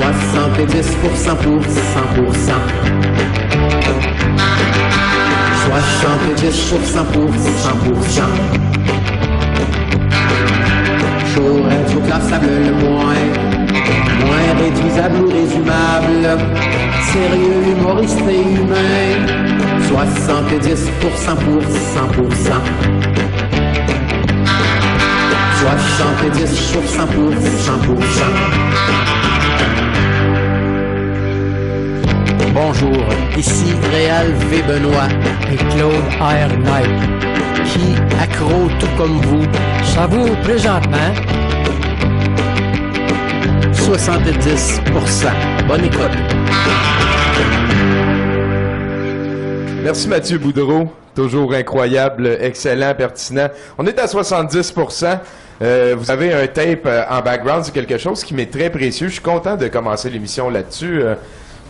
70% pour 100%. 70% pour 100%. Chaud, classable le moins réduisable ou résumable. Sérieux, humoriste et humain. 70% pour 100%. 70% pour 100%. Bonjour, ici Réal V. Benoît et Claude R. Knight, qui, accro tout comme vous, savoure présentement 70%. Bonne écoute. Merci Mathieu Boudreau, toujours incroyable, excellent, pertinent. On est à 70%. Vous avez un tape en background, c'est quelque chose qui m'est très précieux. Je suis content de commencer l'émission là-dessus.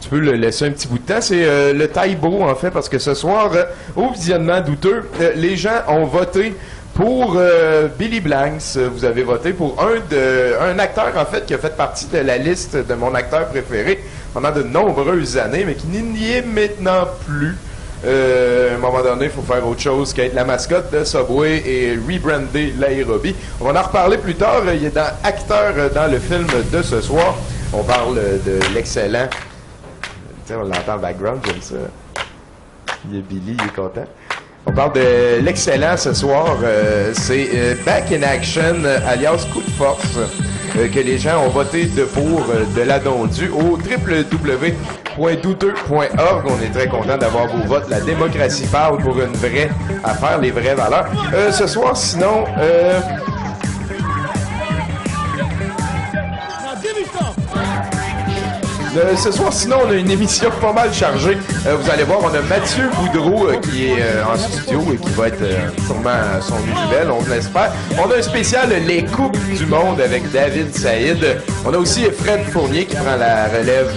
Tu peux le laisser un petit bout de temps. C'est le Taïbo, en fait, parce que ce soir, au visionnement douteux, les gens ont voté pour Billy Blanks. Vous avez voté pour un acteur, en fait, qui a fait partie de la liste de mon acteur préféré pendant de nombreuses années, mais qui n'y est maintenant plus. À un moment donné, il faut faire autre chose qu'être la mascotte de Subway et rebrander l'aérobie. On va en reparler plus tard. Il est acteur dans le film de ce soir. On parle de l'excellent... On l'entend en background, j'aime ça. Il y a Billy, il est content. On parle de l'excellent ce soir. C'est Back in Action, alias Coup de force, que les gens ont voté pour de la Dondu au www.douteux.org. On est très content d'avoir vos votes. La démocratie parle pour une vraie affaire, les vraies valeurs. Ce soir, sinon... ce soir, sinon, on a une émission pas mal chargée. Vous allez voir, on a Mathieu Boudreau qui est en studio et qui va être sûrement à son usuel, on l'espère. On a un spécial Les Coupes du Monde avec David Saïd. On a aussi Fred Fournier qui prend la relève,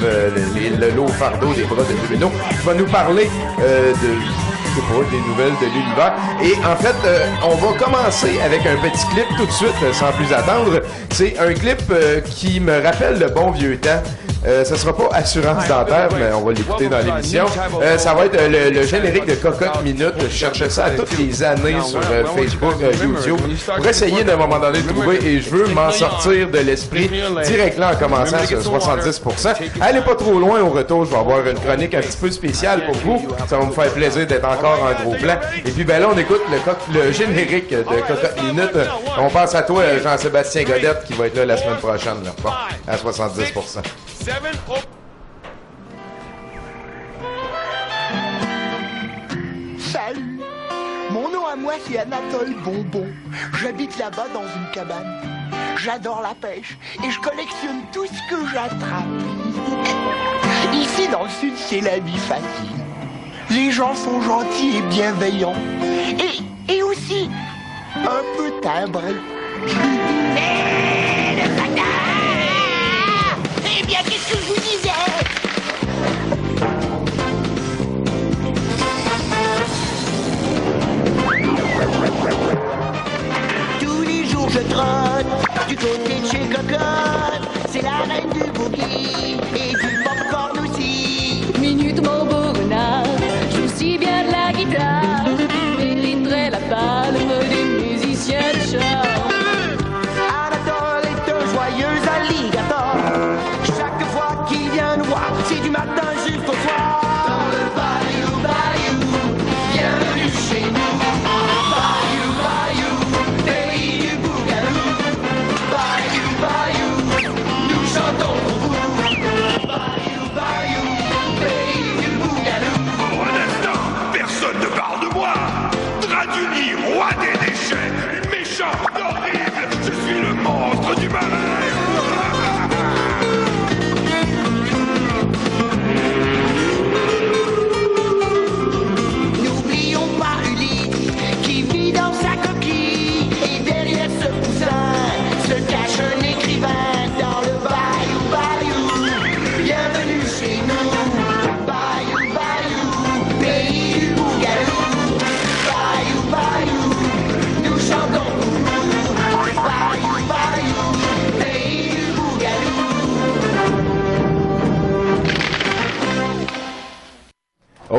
le lot fardeau des bras de Bruno, qui va nous parler des nouvelles de l'univers. Et en fait, on va commencer avec un petit clip tout de suite, sans plus attendre. C'est un clip qui me rappelle le bon vieux temps. Ce sera pas Assurance Dentaire, mais on va l'écouter dans l'émission. Ça va être le générique de Cocotte Minute. Je cherchais ça à toutes les années sur Facebook, YouTube, pour essayer d'un moment donné de trouver, et je veux m'en sortir de l'esprit direct là en commençant sur 70%. Allez pas trop loin, au retour, je vais avoir une chronique un petit peu spéciale pour vous. Ça va me faire plaisir d'être encore en gros plan. Et puis ben là, on écoute le générique de Cocotte Minute. On pense à toi, Jean-Sébastien Godette, qui va être là la semaine prochaine, là. Bon, à 70%. Salut, mon nom à moi c'est Anatole Bonbon. J'habite là-bas dans une cabane. J'adore la pêche et je collectionne tout ce que j'attrape. Ici dans le sud c'est la vie facile. Les gens sont gentils et bienveillants. Et aussi un peu timbrés. Eh bien, qu'est-ce que je vous disais? Tous les jours je trotte du côté de chez Cocotte. C'est la reine du boogie et du popcorn aussi. Minute mon beau renard, joue si bien de la guitare, mériterait la palme des musiciens de char.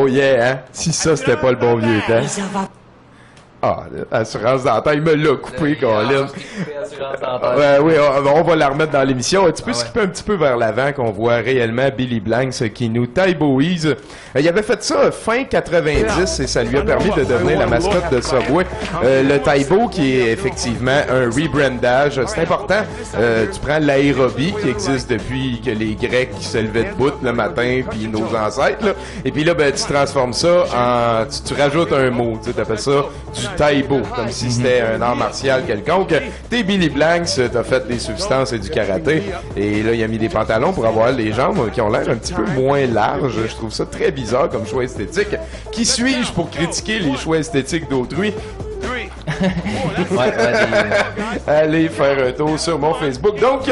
Oh yeah, hein? Si ça, c'était pas le bon vieux temps. Ah, assurance dentaire, il me l'a coupé, Colin. Oui, on va la remettre dans l'émission. Tu peux skipper un petit peu vers l'avant qu'on voit réellement Billy Blanks qui nous Taiboise. Il avait fait ça fin 90 et ça lui a permis de devenir la mascotte de Subway. Le Taibo qui est effectivement un rebrandage. C'est important. Tu prends l'aérobie qui existe depuis que les Grecs se levaient debout le matin puis nos ancêtres. Là. Et puis là, ben, tu transformes ça en... Tu rajoutes un mot. Tu appelles ça du Taibo, comme si c'était un art martial quelconque. T'es Billy Blanks, t'as fait des substances et du karaté, et là, il a mis des pantalons pour avoir les jambes qui ont l'air un petit peu moins larges. Je trouve ça très bizarre comme choix esthétique. Qui suis-je pour critiquer les choix esthétiques d'autrui? Allez faire un tour sur mon Facebook. Donc,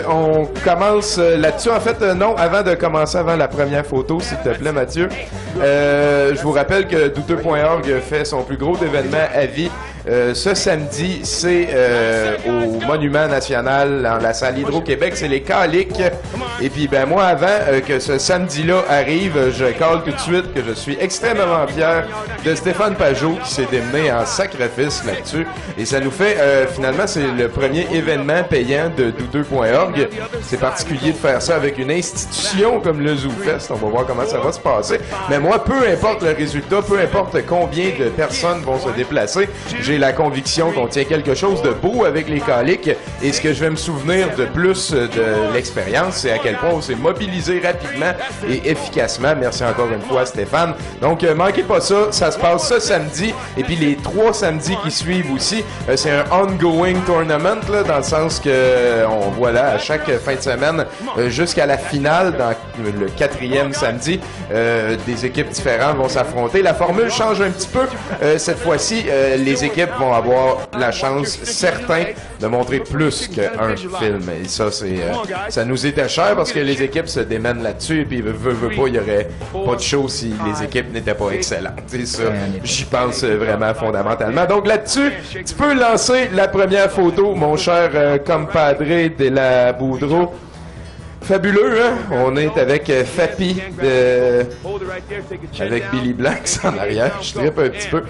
on commence là-dessus. En fait, non, avant de commencer, avant la première photo, s'il te plaît, Mathieu, je vous rappelle que douteux.org fait son plus gros événement à vie. Ce samedi, c'est au Monument National, dans la salle Hydro-Québec, c'est les Caliques. Et puis, ben moi, avant que ce samedi-là arrive, je cale tout de suite que je suis extrêmement fier de Stéphane Pajot qui s'est démené en sacrifice là-dessus. Et ça nous fait, finalement, c'est le premier événement payant de douteux.org. C'est particulier de faire ça avec une institution comme le ZooFest. On va voir comment ça va se passer. Mais moi, peu importe le résultat, peu importe combien de personnes vont se déplacer, j'ai la conviction qu'on tient quelque chose de beau avec les Caliques. Et ce que je vais me souvenir de plus de l'expérience, c'est à quel point on s'est mobilisé rapidement et efficacement. Merci encore une fois, Stéphane. Donc, manquez pas ça. Ça se passe ce samedi. Et puis, les 3 samedis qui suivent aussi, c'est un ongoing tournament, là, dans le sens que, on voit là, à chaque fin de semaine, jusqu'à la finale, dans le 4e samedi, des équipes différentes vont s'affronter. La formule change un petit peu. Cette fois-ci, les équipes vont avoir la chance, certains, de montrer plus qu'un film. Et ça, ça nous était cher parce que les équipes se démènent là-dessus et puis veut pas, il y aurait pas de show si les équipes n'étaient pas excellentes. C'est ça, j'y pense vraiment fondamentalement. Donc là-dessus, tu peux lancer la première photo, mon cher compadre de la Boudreau. Fabuleux, hein? On est avec Fapi, avec Billy Blanks en arrière. Je trippe un petit peu.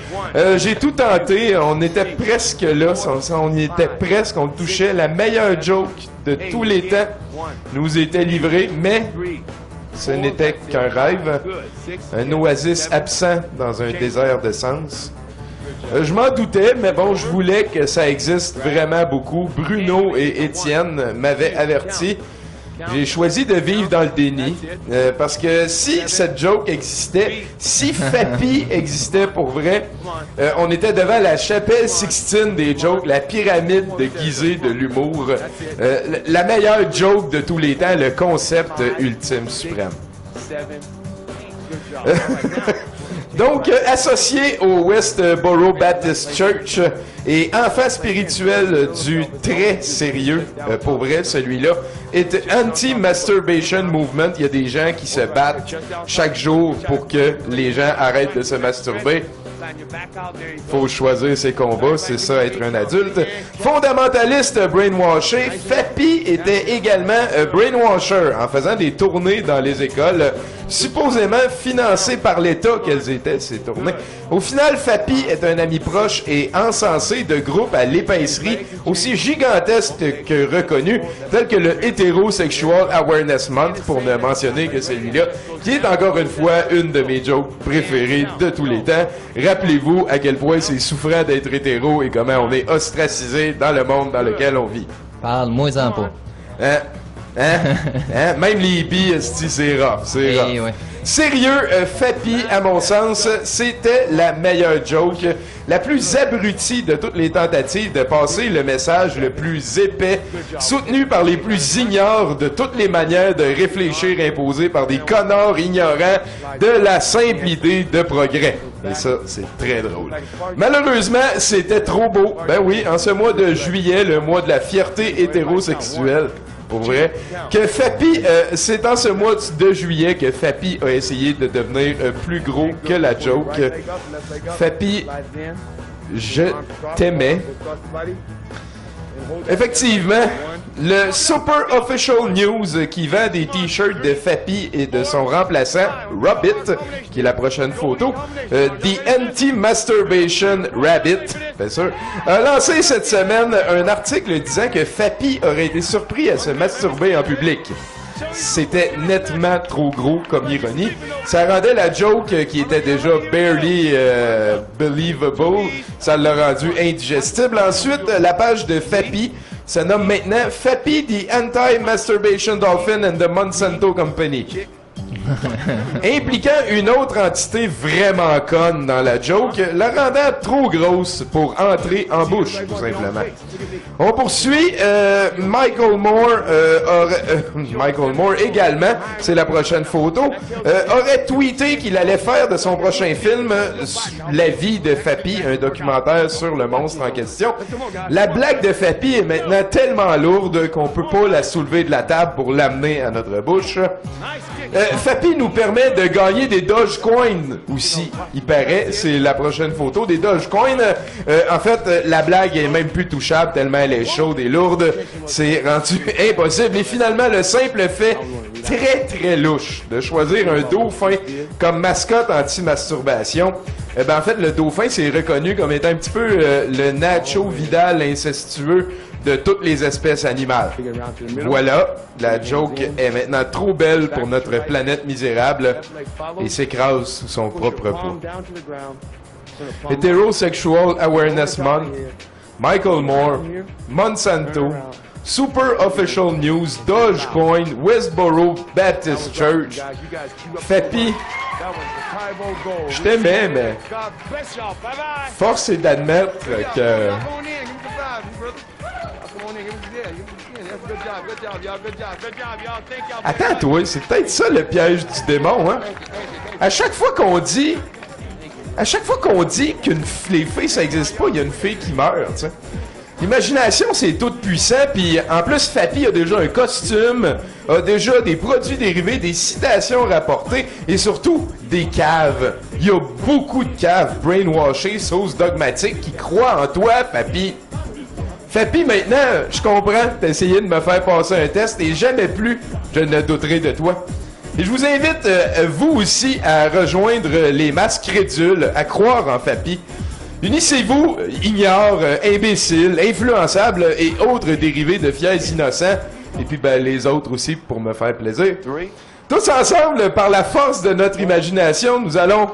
J'ai tout tenté. On était presque là. On y était presque. On touchait. La meilleure joke de tous les temps nous était livrée, mais ce n'était qu'un rêve. Un oasis absent dans un désert d'essence. Je m'en doutais, mais bon, je voulais que ça existe vraiment beaucoup. Bruno et Étienne m'avaient averti. J'ai choisi de vivre dans le déni, parce que si cette joke existait, si Fapi existait pour vrai, on était devant la chapelle Sixtine des jokes, la pyramide de Gizeh de l'humour, la meilleure joke de tous les temps, le concept ultime suprême. Donc, associé au Westboro Baptist Church et enfant spirituel du très sérieux, pour vrai, celui-là, est Anti-Masturbation Movement. Il y a des gens qui se battent chaque jour pour que les gens arrêtent de se masturber. Faut choisir ses combats, c'est ça, être un adulte. Fondamentaliste brainwashé, Fapi était également brainwasher en faisant des tournées dans les écoles, supposément financées par l'État. Quelles étaient ces tournées? Au final, Fapi est un ami proche et encensé de groupes à l'épicerie aussi gigantesques que reconnus, tels que le Heterosexual Awareness Month, pour ne mentionner que celui-là, qui est encore une fois une de mes jokes préférées de tous les temps. Rappelez-vous à quel point c'est souffrant d'être hétéro et comment on est ostracisé dans le monde dans lequel on vit. Parle-moi-en pas. Même les hippies, c'est rough, c'est rough. Ouais. Sérieux, Fapi, à mon sens, c'était la meilleure joke, la plus abrutie de toutes les tentatives de passer le message le plus épais, soutenu par les plus ignorants de toutes les manières de réfléchir imposées par des connards ignorants de la simple idée de progrès. Et ça, c'est très drôle. Malheureusement, c'était trop beau. Ben oui, en ce mois de juillet, le mois de la fierté hétérosexuelle, pour vrai, que Fapi, c'est en ce mois de juillet que Fapi a essayé de devenir plus gros que la joke. Fapi, je t'aimais. Effectivement, le Super Official News qui vend des t-shirts de Fappy et de son remplaçant, Rabbit, qui est la prochaine photo, The Anti-Masturbation Rabbit, bien sûr, a lancé cette semaine un article disant que Fappy aurait été surpris à se masturber en public. C'était nettement trop gros comme ironie. Ça rendait la joke qui était déjà barely believable, ça l'a rendu indigestible. Ensuite, la page de Fappy se nomme maintenant Fappy the Anti-Masturbation Dolphin and the Monsanto Company. Impliquant une autre entité vraiment conne dans la joke, la rendant trop grosse pour entrer en bouche, tout simplement. On poursuit, Michael Moore également, c'est la prochaine photo, aurait tweeté qu'il allait faire de son prochain film La vie de Fappy, un documentaire sur le monstre en question. La blague de Fappy est maintenant tellement lourde qu'on peut pas la soulever de la table pour l'amener à notre bouche. Fappy nous permet de gagner des Dogecoin aussi, il paraît. C'est la prochaine photo des Dogecoin. En fait, la blague est même plus touchable tellement elle est chaude et lourde. C'est rendu impossible. Et finalement, le simple fait très très louche de choisir un dauphin comme mascotte anti-masturbation. En fait, le dauphin c'est reconnu comme étant un petit peu le Nacho Vidal incestueux de toutes les espèces animales. Voilà, la joke est maintenant trop belle pour notre planète misérable et s'écrase sous son propre poids. Heterosexual Awareness Month, Michael Moore, Monsanto, Super Official News, Dogecoin, Westboro Baptist Church, Fappy. Je t'aimais, mais force est d'admettre que... Attends, toi, c'est peut-être ça le piège du démon, hein? À chaque fois qu'on dit que les filles, ça existe pas, il y a une fille qui meurt, tu sais. L'imagination, c'est tout puissant, puis en plus, Fappy a déjà un costume, a déjà des produits dérivés, des citations rapportées, et surtout, des caves. Il y a beaucoup de caves brainwashées, sauce dogmatiques, qui croient en toi, Fappy. Fappy, maintenant, je comprends, t'as essayé de me faire passer un test, et jamais plus je ne douterai de toi. Et je vous invite, vous aussi, à rejoindre les masses crédules, à croire en Fappy. Unissez-vous, ignares, imbéciles, influençables et autres dérivés de fiers innocents, et puis les autres aussi pour me faire plaisir. Tous ensemble, par la force de notre imagination, nous allons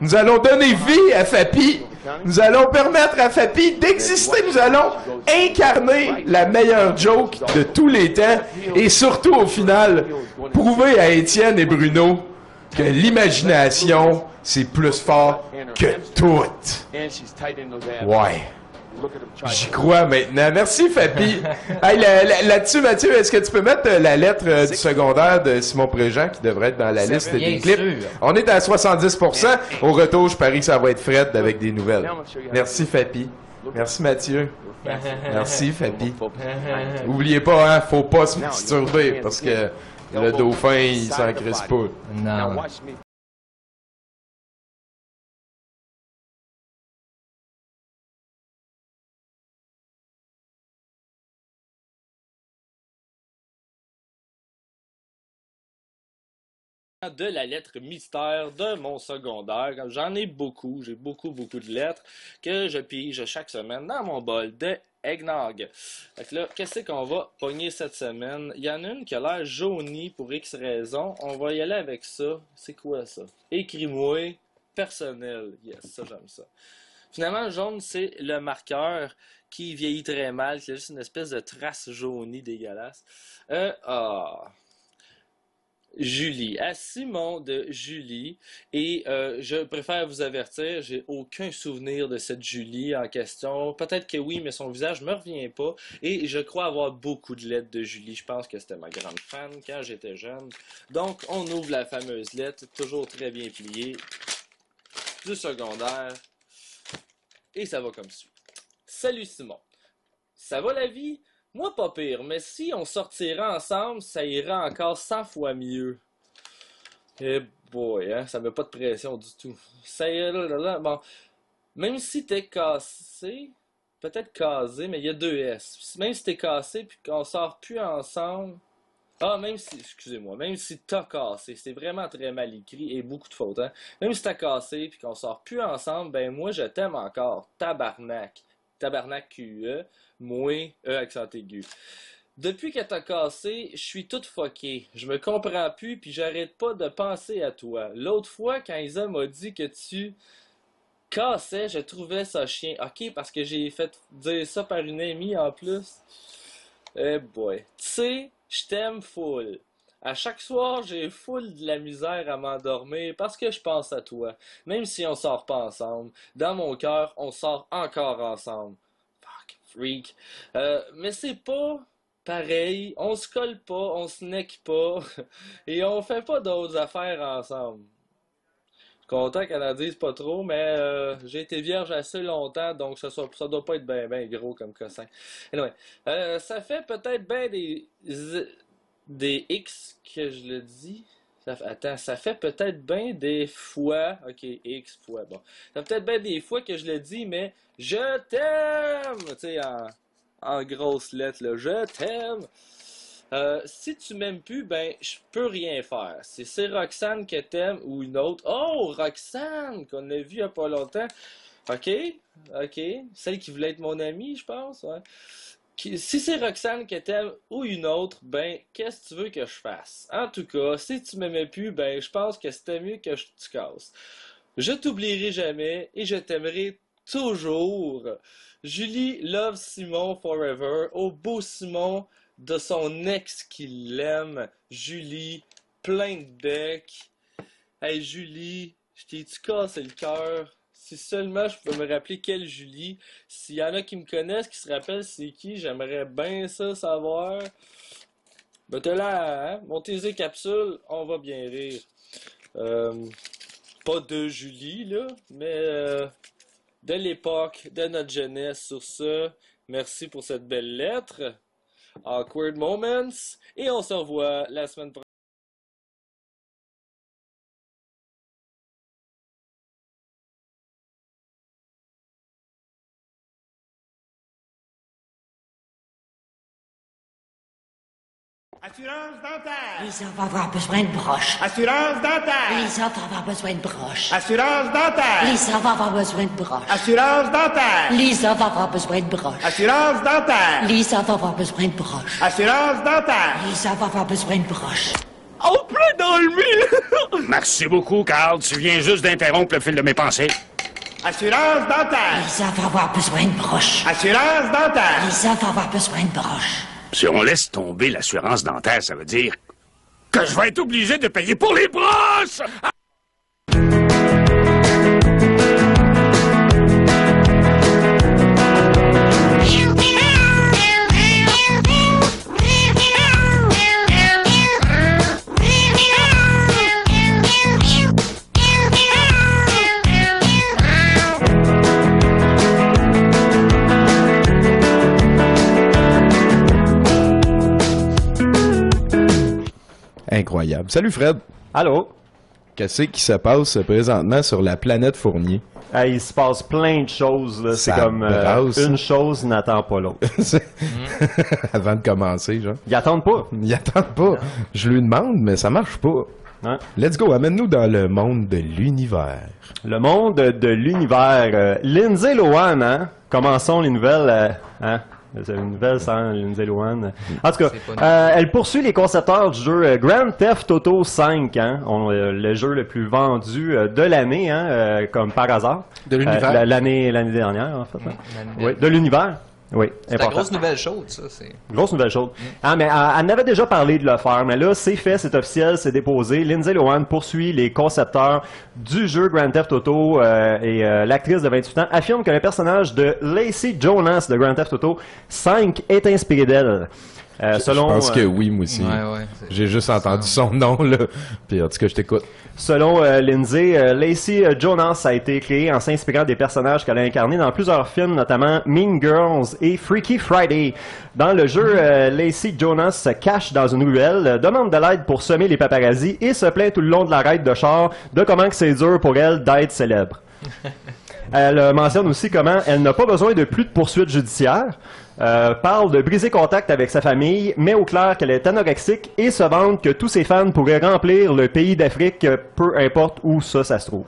donner vie à Fappy. Nous allons permettre à Fappy d'exister. Nous allons incarner la meilleure joke de tous les temps et surtout, au final, prouver à Étienne et Bruno que l'imagination, c'est plus fort que tout. Ouais. J'y crois maintenant. Merci, Fappy. Hey, là-dessus, Mathieu, est-ce que tu peux mettre la lettre du secondaire de Simon Préjean qui devrait être dans la liste des clips? Sûr. On est à 70%. Au retour, je parie que ça va être Fred avec des nouvelles. Merci, Fappy. Merci, Mathieu. Merci, Fappy. Oubliez pas, hein, faut pas se masturber parce que le dauphin, il s'en crisse pas. Non. De la lettre mystère de mon secondaire. J'en ai beaucoup, j'ai beaucoup de lettres que je pige chaque semaine dans mon bol de eggnog. Fait que là, qu'est-ce qu'on va pogner cette semaine? Il y en a une qui a l'air jaunie pour X raison. On va y aller avec ça. C'est quoi ça? Écris-moi personnel. Yes, ça j'aime ça. Finalement, le jaune, c'est le marqueur qui vieillit très mal, qui a juste une espèce de trace jaunie dégueulasse. Julie, à Simon de Julie, et je préfère vous avertir, j'ai aucun souvenir de cette Julie en question, peut-être que oui, mais son visage me revient pas, et je crois avoir beaucoup de lettres de Julie, je pense que c'était ma grande fan quand j'étais jeune, donc on ouvre la fameuse lettre, toujours très bien pliée, du secondaire, et ça va comme suit. Salut Simon, ça va la vie? Moi, pas pire, mais si on sortira ensemble, ça ira encore 100 fois mieux. Eh boy, hein, ça met pas de pression du tout. Ça ira, bon, même si t'es cassé, peut-être casé, mais il y a deux S. Même si t'es cassé puis qu'on sort plus ensemble. Ah, même si, excusez-moi, même si t'as cassé, c'est vraiment très mal écrit et beaucoup de fautes, hein. Même si t'as cassé puis qu'on sort plus ensemble, ben moi je t'aime encore. Tabarnak. Tabarnak QE, moi, E accent aigu. Depuis que t'as cassé, je suis tout fucké. Je me comprends plus puis j'arrête pas de penser à toi. L'autre fois, quand Isa m'a dit que tu cassais, je trouvais ça chien. Ok, parce que j'ai fait dire ça par une amie en plus. Eh boy. Tu sais, je t'aime full. À chaque soir, j'ai full de la misère à m'endormir parce que je pense à toi. Même si on sort pas ensemble, dans mon cœur, on sort encore ensemble. Fuck, freak. Mais c'est pas pareil. On se colle pas, on se neck pas et on fait pas d'autres affaires ensemble. Content qu'elle en dise pas trop, mais j'ai été vierge assez longtemps, donc ça doit pas être ben gros comme cossin. Anyway, ça fait peut-être ben des X que je le dis. Attends, ça fait peut-être bien des fois. Ok, X fois, bon. Ça fait peut-être bien des fois que je le dis, mais je t'aime! Tu sais, en grosses lettres, là, je t'aime! Si tu m'aimes plus, ben, je peux rien faire. Si c'est Roxane que t'aimes ou une autre. Oh, Roxane, qu'on a vu il y a pas longtemps. Ok. Celle qui voulait être mon amie, je pense, ouais. Si c'est Roxane que t'aimes ou une autre, ben, qu'est-ce que tu veux que je fasse? En tout cas, si tu m'aimais plus, ben, je pense que c'était mieux que tu casses. Je t'oublierai jamais et je t'aimerai toujours. Julie love Simon forever. Au beau Simon de son ex qui l'aime. Julie, plein de bec. Hey Julie, je t'ai-tu cassé le cœur? Si seulement je pouvais me rappeler quelle Julie. S'il y en a qui me connaissent, qui se rappellent c'est qui, j'aimerais bien ça savoir. Ben t'es là, hein? Montez les capsules, on va bien rire. Pas de Julie, là, mais de l'époque, de notre jeunesse. Sur ça, merci pour cette belle lettre. Awkward Moments. Et on se revoit la semaine prochaine. Assurance dentaire. Lisa va avoir besoin de broches. Assurance dentaire. Lisa va avoir besoin de broches. Assurance dentaire. Lisa va avoir besoin de broches. Assurance dentaire. Lisa va avoir besoin de broches. Assurance dentaire. Lisa va avoir besoin de broches. Assurance dentaire. Lisa va avoir besoin de broches. En plein dans le mille. Merci beaucoup, Carl. Tu viens juste d'interrompre le fil de mes pensées. Assurance dentaire. Lisa va avoir besoin de broches. Assurance dentaire. Lisa va avoir besoin de broches. Si on laisse tomber l'assurance dentaire, ça veut dire que je vais être obligé de payer pour les brosses! Incroyable. Salut Fred. Allô? Qu'est-ce qui se passe présentement sur la planète Fournier? Il se passe plein de choses. Là. C'est comme une chose n'attend pas l'autre. Avant de commencer, genre. Ils attendent pas. Ils attendent pas. Je lui demande, mais ça marche pas. Hein? Let's go, amène-nous dans le monde de l'univers. Le monde de l'univers. Lindsay Lohan, hein? Commençons les nouvelles. Hein? C'est une nouvelle sans Lindsay Lohan. En tout cas, elle poursuit les concepteurs du jeu Grand Theft Auto 5, hein? Le jeu le plus vendu de l'année, hein? Comme par hasard. De l'univers. L'année dernière, en fait. Hein? Oui, de l'univers. Oui, c'est une grosse nouvelle chaude, ça. Grosse nouvelle chaude. Ah, mais elle avait déjà parlé de le faire, mais là, c'est fait, c'est officiel, c'est déposé. Lindsay Lohan poursuit les concepteurs du jeu Grand Theft Auto et l'actrice de 28 ans affirme que le personnage de Lacey Jonas de Grand Theft Auto 5 est inspiré d'elle. Je pense que oui, moi aussi. Ouais, j'ai juste entendu son nom, là. Puis en tout cas, je t'écoute. Selon Lindsay, Lacey Jonas a été créée en s'inspirant des personnages qu'elle a incarnés dans plusieurs films, notamment Mean Girls et Freaky Friday. Dans le jeu, Lacey Jonas se cache dans une ruelle, demande de l'aide pour semer les paparazzis et se plaint tout le long de la ride de char de comment que c'est dur pour elle d'être célèbre. Elle mentionne aussi comment elle n'a pas besoin de plus de poursuites judiciaires. Parle de briser contact avec sa famille, met au clair qu'elle est anorexique et se vante que tous ses fans pourraient remplir le pays d'Afrique, peu importe où ça se trouve.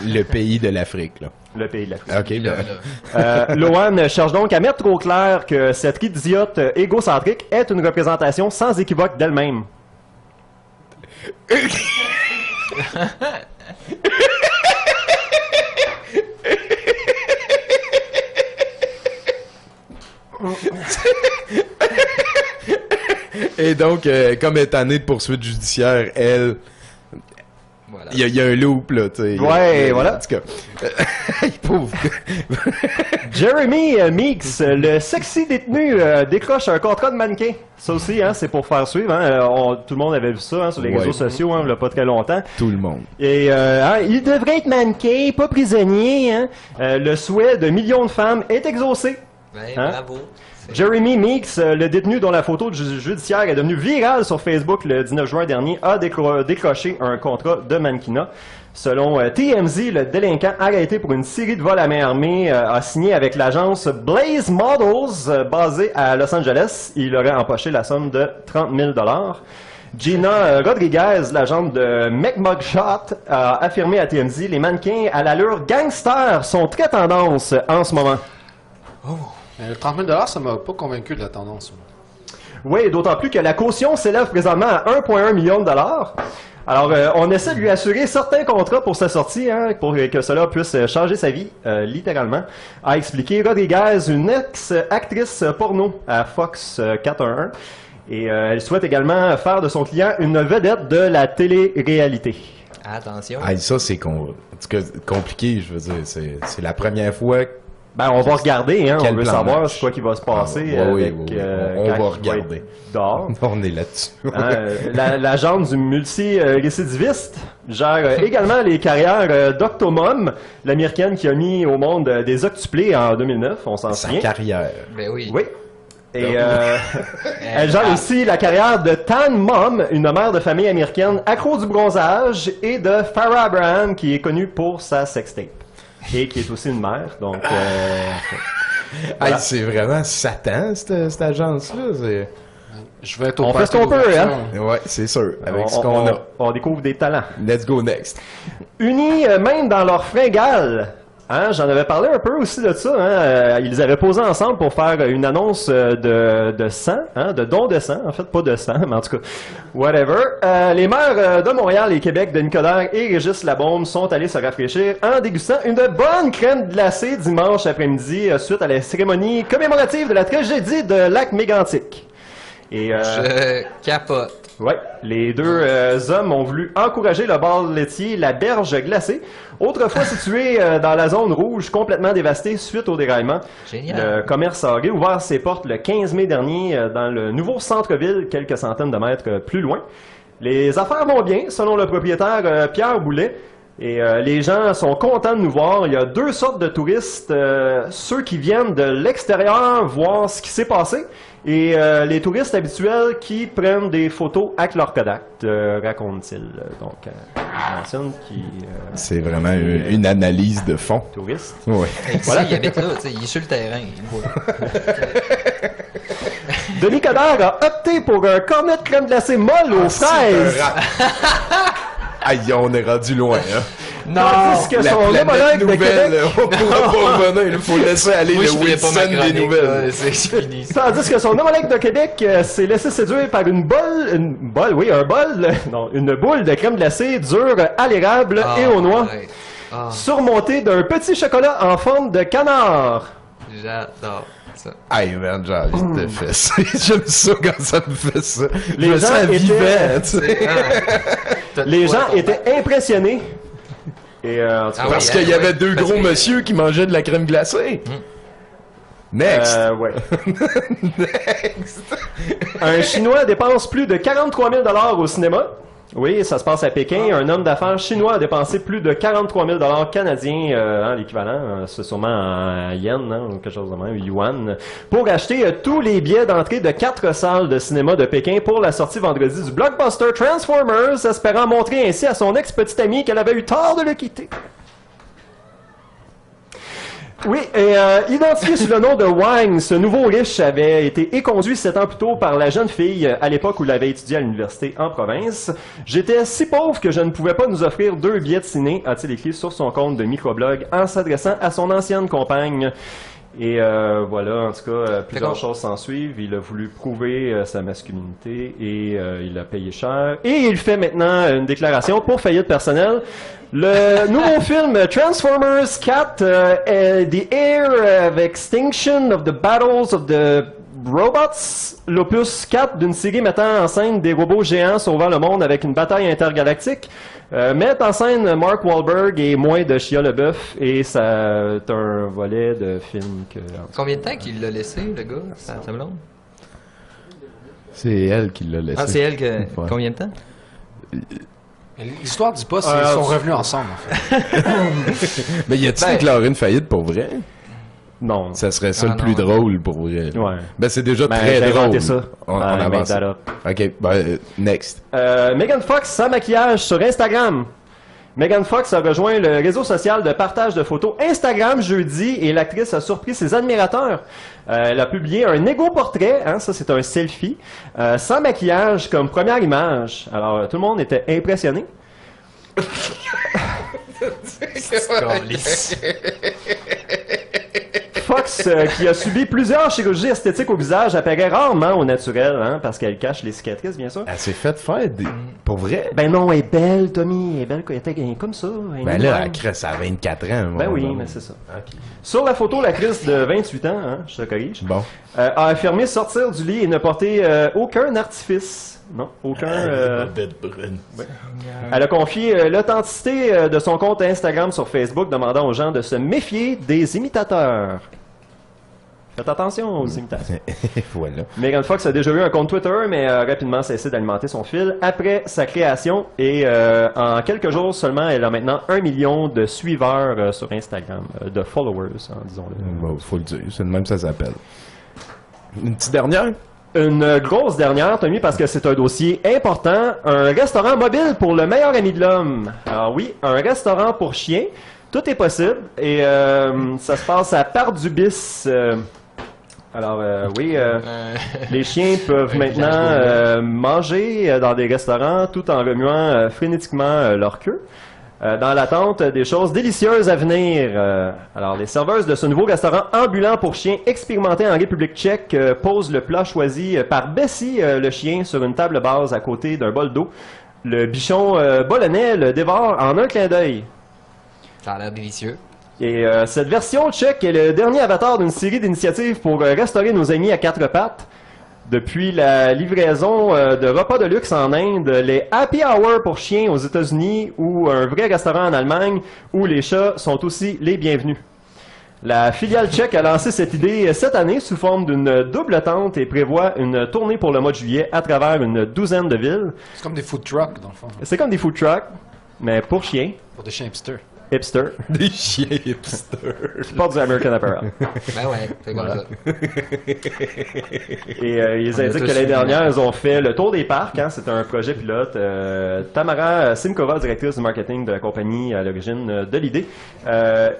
Le pays de l'Afrique, là. Le pays de l'Afrique. OK. Lohan cherche donc à mettre au clair que cette idiote égocentrique est une représentation sans équivoque d'elle-même. Et donc, comme étant née de poursuite judiciaire, elle... Voilà. Il y a un loop, là, tu sais. Ouais, voilà. En tout cas, pauvre. Jeremy Meeks, le sexy détenu, décroche un contrat de mannequin. Ça aussi, hein, c'est pour faire suivre. Hein. Tout le monde avait vu ça hein, sur les réseaux sociaux, hein, il n'y a pas très longtemps. Tout le monde. Et hein, il devrait être mannequin, pas prisonnier. Hein. Le souhait de millions de femmes est exaucé. Ouais, hein? bravo. Jeremy Meeks, le détenu dont la photo judiciaire est devenue virale sur Facebook le 19 juin dernier, a décroché un contrat de mannequinat. Selon TMZ, le délinquant arrêté pour une série de vols à main armée a signé avec l'agence Blaze Models basée à Los Angeles. Il aurait empoché la somme de 30 000 $. Gina Rodriguez, l'agente de McMugshot, a affirmé à TMZ « Les mannequins à l'allure gangster sont très tendance en ce moment. » Oh. Le 30 000 $, ça m'a pas convaincu de la tendance. Oui, d'autant plus que la caution s'élève présentement à 1,1 million de $. Alors, on essaie de lui assurer certains contrats pour sa sortie, hein, pour que cela puisse changer sa vie, littéralement, a expliqué Rodriguez, une ex-actrice porno à Fox 411. Et elle souhaite également faire de son client une vedette de la télé-réalité. Attention. Ah, ça, c'est compliqué, je veux dire. C'est la première fois... Ben, on va regarder, hein, on veut savoir ce qui va se passer avec, on va regarder. Dehors. On est là-dessus. L'agente du multi-récidiviste gère également les carrières d'Octomom, l'américaine qui a mis au monde des octuplés en 2009, on s'en souvient. Sa carrière. Ben oui. Oui. Et elle gère aussi la carrière de Tan Mom, une mère de famille américaine accro du bronzage, et de Farrah Abraham, qui est connue pour sa sextape. Et qui est aussi une mère, donc... voilà. C'est vraiment Satan, cette agence-là. Je vais être on fait ce qu'on peut, hein? Ouais, c'est sûr, avec ce qu'on a. On découvre des talents. Let's go next. Unis, même dans leur fringale. Hein, j'en avais parlé un peu aussi de ça. Hein, ils avaient posé ensemble pour faire une annonce de sang, hein, de don de sang. En fait, pas de sang, mais en tout cas, whatever. Les maires de Montréal et Québec, Denis Coderre et Régis Labaume, sont allés se rafraîchir en dégustant une bonne crème glacée dimanche après-midi suite à la cérémonie commémorative de la tragédie de Lac Mégantic. Et, je capote. Ouais, les deux hommes ont voulu encourager le bar laitier La Berge Glacée, autrefois situé dans la zone rouge, complètement dévastée suite au déraillement. Génial. Le commerce a réouvert ses portes le 15 mai dernier dans le nouveau centre-ville, quelques centaines de mètres plus loin. Les affaires vont bien, selon le propriétaire Pierre Boulet. Et les gens sont contents de nous voir. Il y a deux sortes de touristes. Ceux qui viennent de l'extérieur voir ce qui s'est passé et les touristes habituels qui prennent des photos avec leur Kodak, raconte-t-il. Donc, mentionne qui... c'est vraiment une analyse de fond. Touriste. Oui. Voilà. Il habite là, il est sur le terrain. Denis Coderre a opté pour un cornet de crème glacée molle aux fraises. Aïe, on est rendu loin, hein? Non! Tandis que son homologue de Québec... On pourra pas revenir, il faut laisser aller le Wilson des nouvelles. C'est fini. Tandis que son homologue de Québec s'est laissé séduire par une boule de crème glacée dure à l'érable et aux noix, surmontée d'un petit chocolat en forme de canard. J'adore ça. Aïe, man, j'ai envie de faire ça. J'aime ça quand ça me fait ça. Les gens étaient impressionnés. Et, parce qu'il y avait deux gros monsieur qui mangeaient de la crème glacée. Next. Ouais. Next. Un Chinois dépense plus de 43 000 $ au cinéma. Oui, ça se passe à Pékin. Un homme d'affaires chinois a dépensé plus de 43 000 $ canadiens, l'équivalent, c'est sûrement en yen, hein, ou quelque chose de même, yuan, pour acheter tous les billets d'entrée de 4 salles de cinéma de Pékin pour la sortie vendredi du blockbuster Transformers, espérant montrer ainsi à son ex-petite amie qu'elle avait eu tort de le quitter. Oui, et identifié sous le nom de Wang, ce nouveau riche avait été éconduit 7 ans plus tôt par la jeune fille à l'époque où il avait étudié à l'université en province. J'étais si pauvre que je ne pouvais pas nous offrir 2 billets de ciné, a-t-il écrit sur son compte de microblog en s'adressant à son ancienne compagne. Et voilà, en tout cas, plusieurs choses s'en suivent. Il a voulu prouver sa masculinité et il a payé cher. Et il fait maintenant une déclaration pour faillite personnelle. Le nouveau film Transformers 4, The Air of Extinction of the Battles of the Robots, l'opus 4 d'une série mettant en scène des robots géants sauvant le monde avec une bataille intergalactique, met en scène Mark Wahlberg et moins de Shia LaBeouf, et ça est un volet de film que... Combien de temps qu'il l'a laissé, le gars, sa blonde? C'est elle qui l'a laissé. Ah, c'est elle que... Ouais. Combien de temps? L'histoire dit pas s'ils sont revenus ensemble, en fait. Mais y a-t-il déclaré une faillite pour vrai? Non. Ça serait ça le plus drôle pour vrai. Ouais. Ben c'est déjà très j'ai drôle. inventé ça. On avance. Ok, next. Megan Fox sans maquillage sur Instagram. Megan Fox a rejoint le réseau social de partage de photos Instagram jeudi et l'actrice a surpris ses admirateurs. Elle a publié un égo-portrait, hein, ça c'est un selfie, sans maquillage comme première image. Alors tout le monde était impressionné. Fox, qui a subi plusieurs chirurgies esthétiques au visage, apparaît rarement au naturel, hein, parce qu'elle cache les cicatrices, bien sûr. Elle s'est faite faire des... Pour vrai? Ben non, elle est belle, Tommy. Elle est belle, elle était comme ça. Ben là, elle crée à 24 ans. Ben oui, mais c'est ça. Okay. Sur la photo, l'actrice de 28 ans, hein, je te corrige, a affirmé sortir du lit et ne porter aucun artifice. Non, aucun... Ouais. Elle a confié l'authenticité de son compte Instagram sur Facebook, demandant aux gens de se méfier des imitateurs. Faites attention aux imitations. Voilà. Megan Fox a déjà eu un compte Twitter, mais a rapidement cessé d'alimenter son fil après sa création. Et en quelques jours seulement, elle a maintenant 1 million de suiveurs sur Instagram, de followers, hein, disons-le. Bon, faut le dire, c'est de même ça s'appelle. Une petite dernière? Une grosse dernière, Tommy, parce que c'est un dossier important. Un restaurant mobile pour le meilleur ami de l'homme. Alors oui, un restaurant pour chiens. Tout est possible. Et ça se passe à Pardubis. Les chiens peuvent maintenant manger dans des restaurants tout en remuant frénétiquement leur queue. Dans l'attente des choses délicieuses à venir. Alors, les serveuses de ce nouveau restaurant ambulant pour chiens expérimenté en République tchèque posent le plat choisi par Bessie, le chien, sur une table basse à côté d'un bol d'eau. Le bichon bolonais le dévore en un clin d'œil. Ça a l'air délicieux. Et cette version tchèque est le dernier avatar d'une série d'initiatives pour restaurer nos amis à 4 pattes. Depuis la livraison de repas de luxe en Inde, les Happy Hour pour chiens aux États-Unis ou un vrai restaurant en Allemagne où les chats sont aussi les bienvenus. La filiale tchèque a lancé cette idée cette année sous forme d'une double tente et prévoit une tournée pour le mois de juillet à travers une douzaine de villes. C'est comme des food trucks, dans le fond. C'est comme des food trucks, mais pour chiens. Pour des chiens hipsters. Hipster. Des chiens hipsters. C'est pas du American Apparel. Ben ouais, c'est comme ça. Et ils indiquent que l'année dernière, ils ont fait le tour des parcs. Hein, c'était un projet pilote. Tamara Simkova, directrice du marketing de la compagnie à l'origine de l'idée.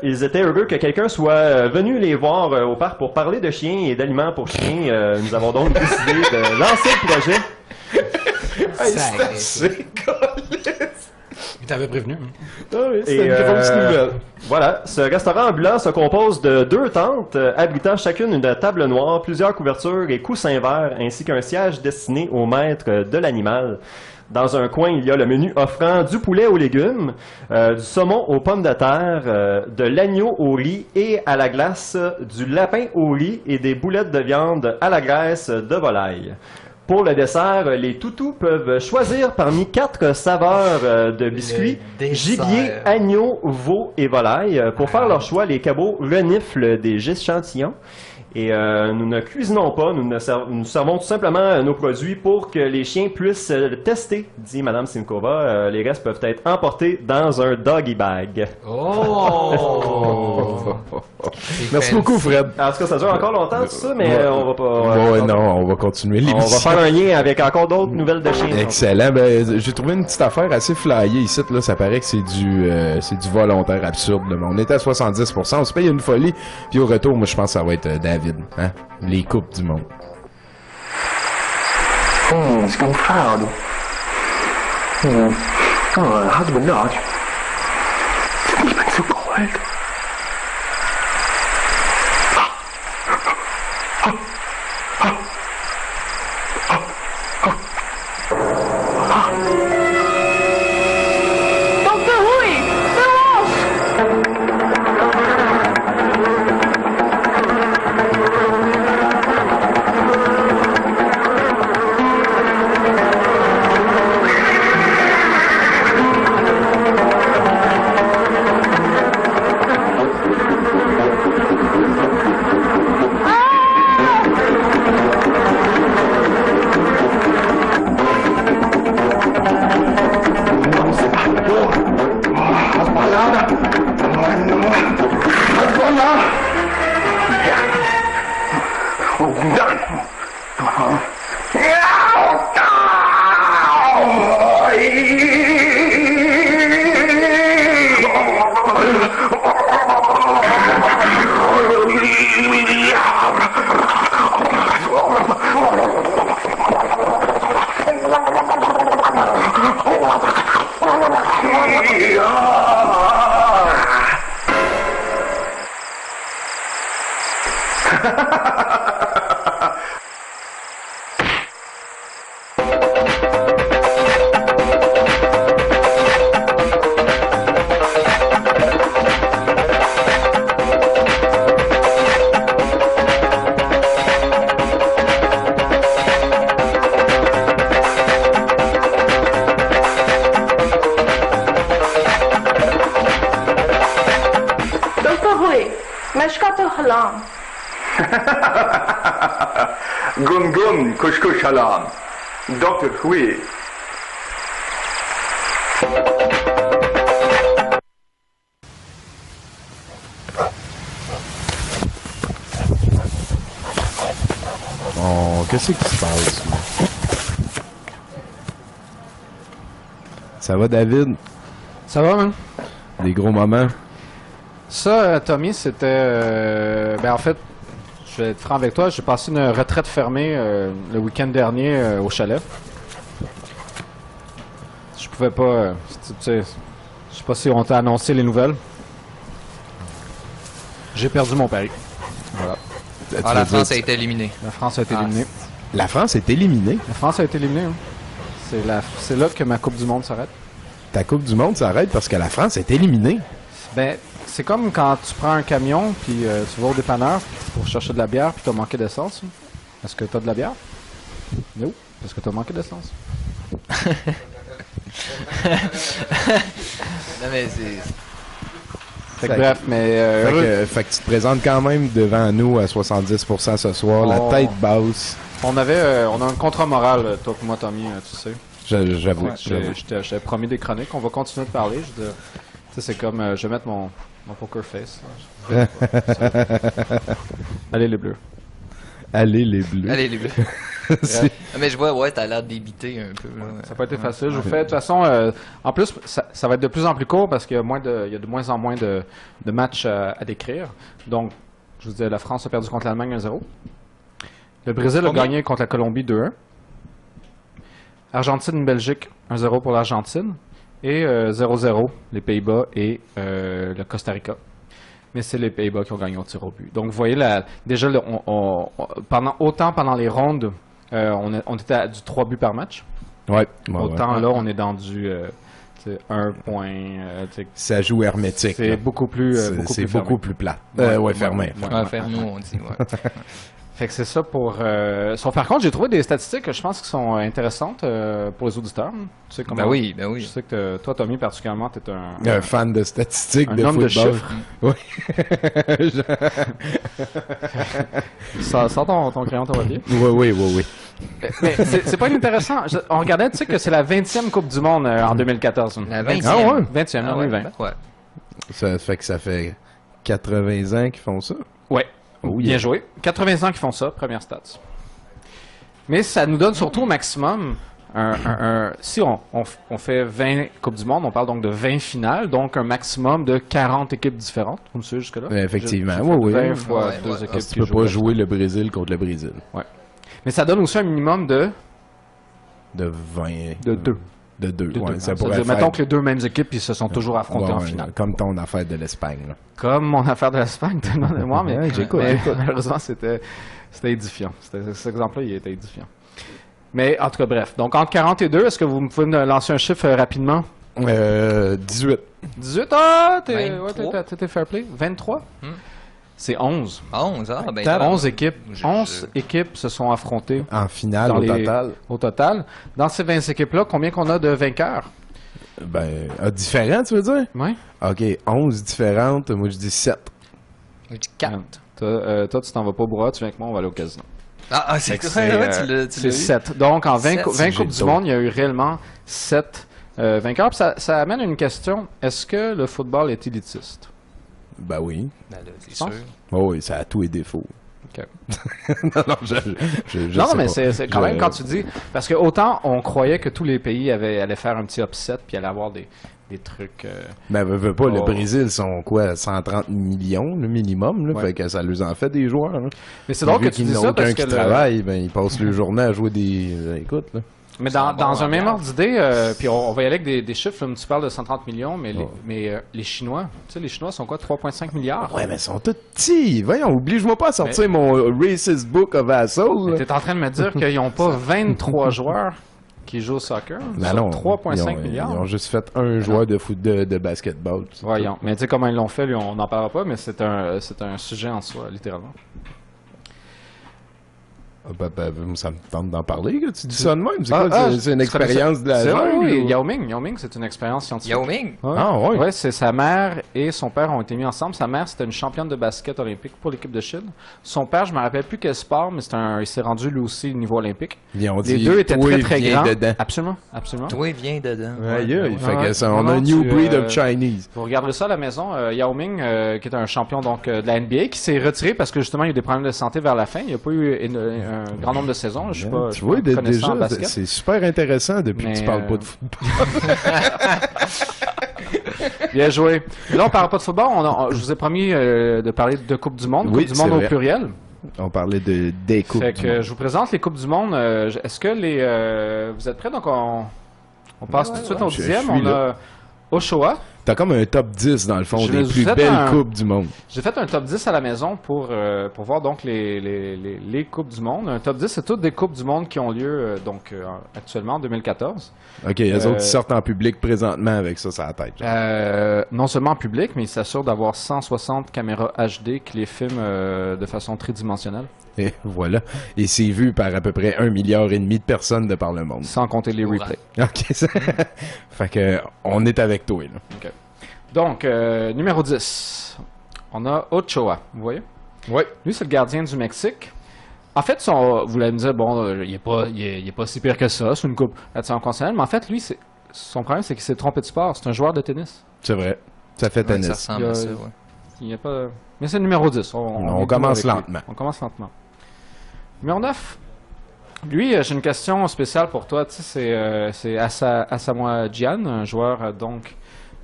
Ils étaient heureux que quelqu'un soit venu les voir au parc pour parler de chiens et d'aliments pour chiens. Nous avons donc décidé de lancer le projet. Il t'avait prévenu. Ah oui, c'est une grosse nouvelle. Voilà, ce restaurant ambulant se compose de 2 tentes abritant chacune une table noire, plusieurs couvertures et coussins verts, ainsi qu'un siège destiné au maître de l'animal. Dans un coin, il y a le menu offrant du poulet aux légumes, du saumon aux pommes de terre, de l'agneau au riz et à la glace, du lapin au riz et des boulettes de viande à la graisse de volaille. Pour le dessert, les toutous peuvent choisir parmi 4 saveurs de biscuits, gibier, agneau, veau et volaille. Pour faire leur choix, les cabots reniflent des échantillons Et nous ne cuisinons pas, nous servons tout simplement nos produits pour que les chiens puissent le tester, dit Madame Simkova. Les restes peuvent être emportés dans un doggy bag. Oh! Merci beaucoup, Fred. En tout cas, ça dure encore longtemps, tout ça, mais on va pas... non, on va continuer l'émission. On va faire un lien avec encore d'autres nouvelles de chiens. Excellent. Ben, j'ai trouvé une petite affaire assez flyée ici. Là, ça paraît que c'est du volontaire absurde. Là. On était à 70%. On se paye une folie. Puis au retour, moi, je pense que ça va être David. Hein? Les coupes du monde. It's getting cloud. Oh, husband not. It's been so cold. Gun gun, kush kush halam. Dr. Hui. Oh, qu'est-ce qui se passe? Ça va, David? Ça va, man? Des gros moments? Ça, Tommy, c'était... en fait, je vais être franc avec toi, j'ai passé une retraite fermée le week-end dernier au chalet. Je pouvais pas... tu sais, je sais pas si on t'a annoncé les nouvelles. J'ai perdu mon pari. Voilà. Ah, la France a été éliminée. La France a été éliminée. La France est éliminée? La France a été éliminée, hein. C'est là que ma Coupe du Monde s'arrête. Ta Coupe du Monde s'arrête parce que la France est éliminée? Ben, c'est comme quand tu prends un camion puis tu vas au dépanneur pour chercher de la bière puis t'as manqué d'essence. Est-ce que t'as de la bière? Non, parce que t'as manqué d'essence. Non mais c'est... Fait que bref, mais... Fait que tu te présentes quand même devant nous à 70% ce soir, la tête basse. On a un contrat moral, toi et moi, Tommy, tu sais. J'avoue. Je t'avais promis des chroniques, on va continuer de parler. Tu sais, c'est comme, je vais mettre mon poker face. Allez les bleus. Allez les bleus. Allez les bleus. Mais je vois, ouais, t'as l'air débité un peu. Là. Ça n'a pas été facile. Je vous fais, de toute façon, en plus, ça va être de plus en plus court parce qu'il y a de moins en moins de matchs à décrire. Donc, je vous disais, la France a perdu contre l'Allemagne 1-0. Le Brésil a gagné contre la Colombie 2-1. Argentine-Belgique 1-0 pour l'Argentine. Et 0-0, les Pays-Bas et le Costa Rica. Mais c'est les Pays-Bas qui ont gagné au tir au but. Donc, vous voyez, déjà, pendant les rondes, on était à du 3 buts par match. Ouais. Autant là, on est dans du 1 point. Ça joue hermétique. C'est beaucoup plus c'est beaucoup plus plat. Ouais, fermé. Ouais, fermé, on dit, ouais. Fait que c'est ça pour... Par contre, j'ai trouvé des statistiques que je pense qui sont intéressantes pour les auditeurs. Tu sais comment... Ben oui. Je sais que toi, Tommy, particulièrement, t'es un fan de statistiques, un de homme football. de chiffres. Oui. Sors ton crayon, ton papier. Oui. Mais c'est pas inintéressant. On regardait, tu sais, que c'est la 20e Coupe du Monde en 2014. La 20e? Ah ouais? 20e, ah ouais, 2020. Ouais. Ça fait que ça fait 80 ans qu'ils font ça? Ouais. Oh, Bien joué. 80 ans qu'ils font ça, première stats. Mais ça nous donne surtout au maximum si on fait 20 Coupes du Monde, on parle donc de 20 finales, donc un maximum de 40 équipes différentes. Vous me suivez jusque-là? Effectivement, oui. 20 oui. fois deux équipes. Tu peux pas jouer le Brésil contre le Brésil. Ouais. Mais ça donne aussi un minimum de 20. De 2. De 2, ouais. Ça pourrait faire... Mettons que les deux mêmes équipes ils se sont toujours affrontées en finale. Comme ton affaire de l'Espagne. Là. Comme mon affaire de l'Espagne, moi, mais j'écoute. Malheureusement, c'était édifiant. Cet exemple-là, il était édifiant. Mais en tout cas, bref. Donc, entre 40 et 2, est-ce que vous pouvez me lancer un chiffre rapidement? 18. 18? Ah! T'étais fair play. 23? C'est 11. 11, ah, ben... 11 équipes. 11 équipes se sont affrontées. En finale, total. Au total. Dans ces 20 équipes-là, combien qu'on a de vainqueurs? Différents, tu veux dire? Oui. OK, 11 différentes. Moi, je dis 7. Je dis 4. Toi, tu t'en vas pas boire, tu viens avec moi, on va aller au casino. Ah, c'est tu l'as 7. Donc, en 20 Coupes du Monde, il y a eu réellement 7 vainqueurs. Puis ça amène une question. Est-ce que le football est élitiste? Ben oui. Ben là, c'est sûr. Oh, oui, ça a tous les défauts. OK. je non, sais mais pas. c'est quand même quand tu dis... Parce que autant on croyait que tous les pays allaient faire un petit upset puis allaient avoir des trucs... Ben, veux pas, le Brésil sont quoi, 130 millions, le minimum, là, fait que ça leur en fait des joueurs. Là. Mais c'est drôle que tu dis ça parce que... qui travaille, ben, ils passent le journée à jouer des... écoute, là. Mais dans un même ordre d'idée, puis on va y aller avec des chiffres, là, tu parles de 130 millions, mais les Chinois, tu sais, les Chinois sont quoi, 3,5 milliards? Ouais, mais ils sont tous petits. Voyons, oblige-moi pas à sortir mon Racist Book of Assholes. T'es en train de me dire qu'ils n'ont pas 23 joueurs qui jouent au soccer? Ben non, 3,5 milliards? Ils ont juste fait un joueur de foot de basketball. Voyons. Mais tu sais comment ils l'ont fait, lui, on n'en parlera pas, mais c'est un sujet en soi, littéralement. Ça me tente d'en parler, que tu dis ça de même. C'est quoi? C'est une expérience de la jungle? Oui, Yao Ming, c'est une expérience scientifique. Yao Ming? Ouais. Ah oui? Oui, c'est sa mère et son père ont été mis ensemble. Sa mère, c'était une championne de basket olympique pour l'équipe de Chine. Son père, je ne me rappelle plus quel sport, mais il s'est rendu lui aussi au niveau olympique. Les deux étaient très, très grands. Dedans. Absolument. Toi, viens dedans. Il fait que ça, on a un new breed of Chinese. Vous regarderez ça à la maison. Yao Ming, qui est un champion donc, de la NBA, qui s'est retiré parce que justement, il y a eu des problèmes de santé vers la fin. Il n'y a pas eu un grand nombre de saisons. Je tu vois, déjà, c'est super intéressant depuis que tu parles pas de football. Bien joué. Et là, on parle pas de football. Je vous ai promis de parler de Coupe du Monde. Oui, Coupe du Monde au pluriel. On parlait des Coupes du Monde. Je vous présente les Coupes du Monde. Est-ce que vous êtes prêts? Donc, on passe tout de suite au 10e. On a Oshawa. T'as comme un top 10 dans le fond des plus belles coupes du monde. J'ai fait un top 10 à la maison pour voir donc les coupes du monde. Un top 10, c'est toutes des coupes du monde qui ont lieu actuellement en 2014. OK, les autres sortent en public présentement avec ça sur la tête. Non seulement en public, mais ils s'assurent d'avoir 160 caméras HD qui les filment de façon tridimensionnelle. Et voilà. Et c'est vu par à peu près 1,5 milliard de personnes de par le monde. Sans compter les replays. OK. Fait que on est avec toi, là. OK. Donc, numéro 10. On a Ochoa. Vous voyez? Oui. Lui, c'est le gardien du Mexique. En fait, vous allez me dire, bon, il est pas si pire que ça. C'est une coupe conventionnelle. Mais en fait, lui, son problème, c'est qu'il s'est trompé de sport. C'est un joueur de tennis. C'est vrai. Ça fait tennis. Ça ressemble à ça, ouais. Il y a pas... Mais c'est le numéro 10. On commence lentement. On commence lentement. Numéro 9. Lui, j'ai une question spéciale pour toi. Tu sais, c'est Asamoah Gyan, un joueur donc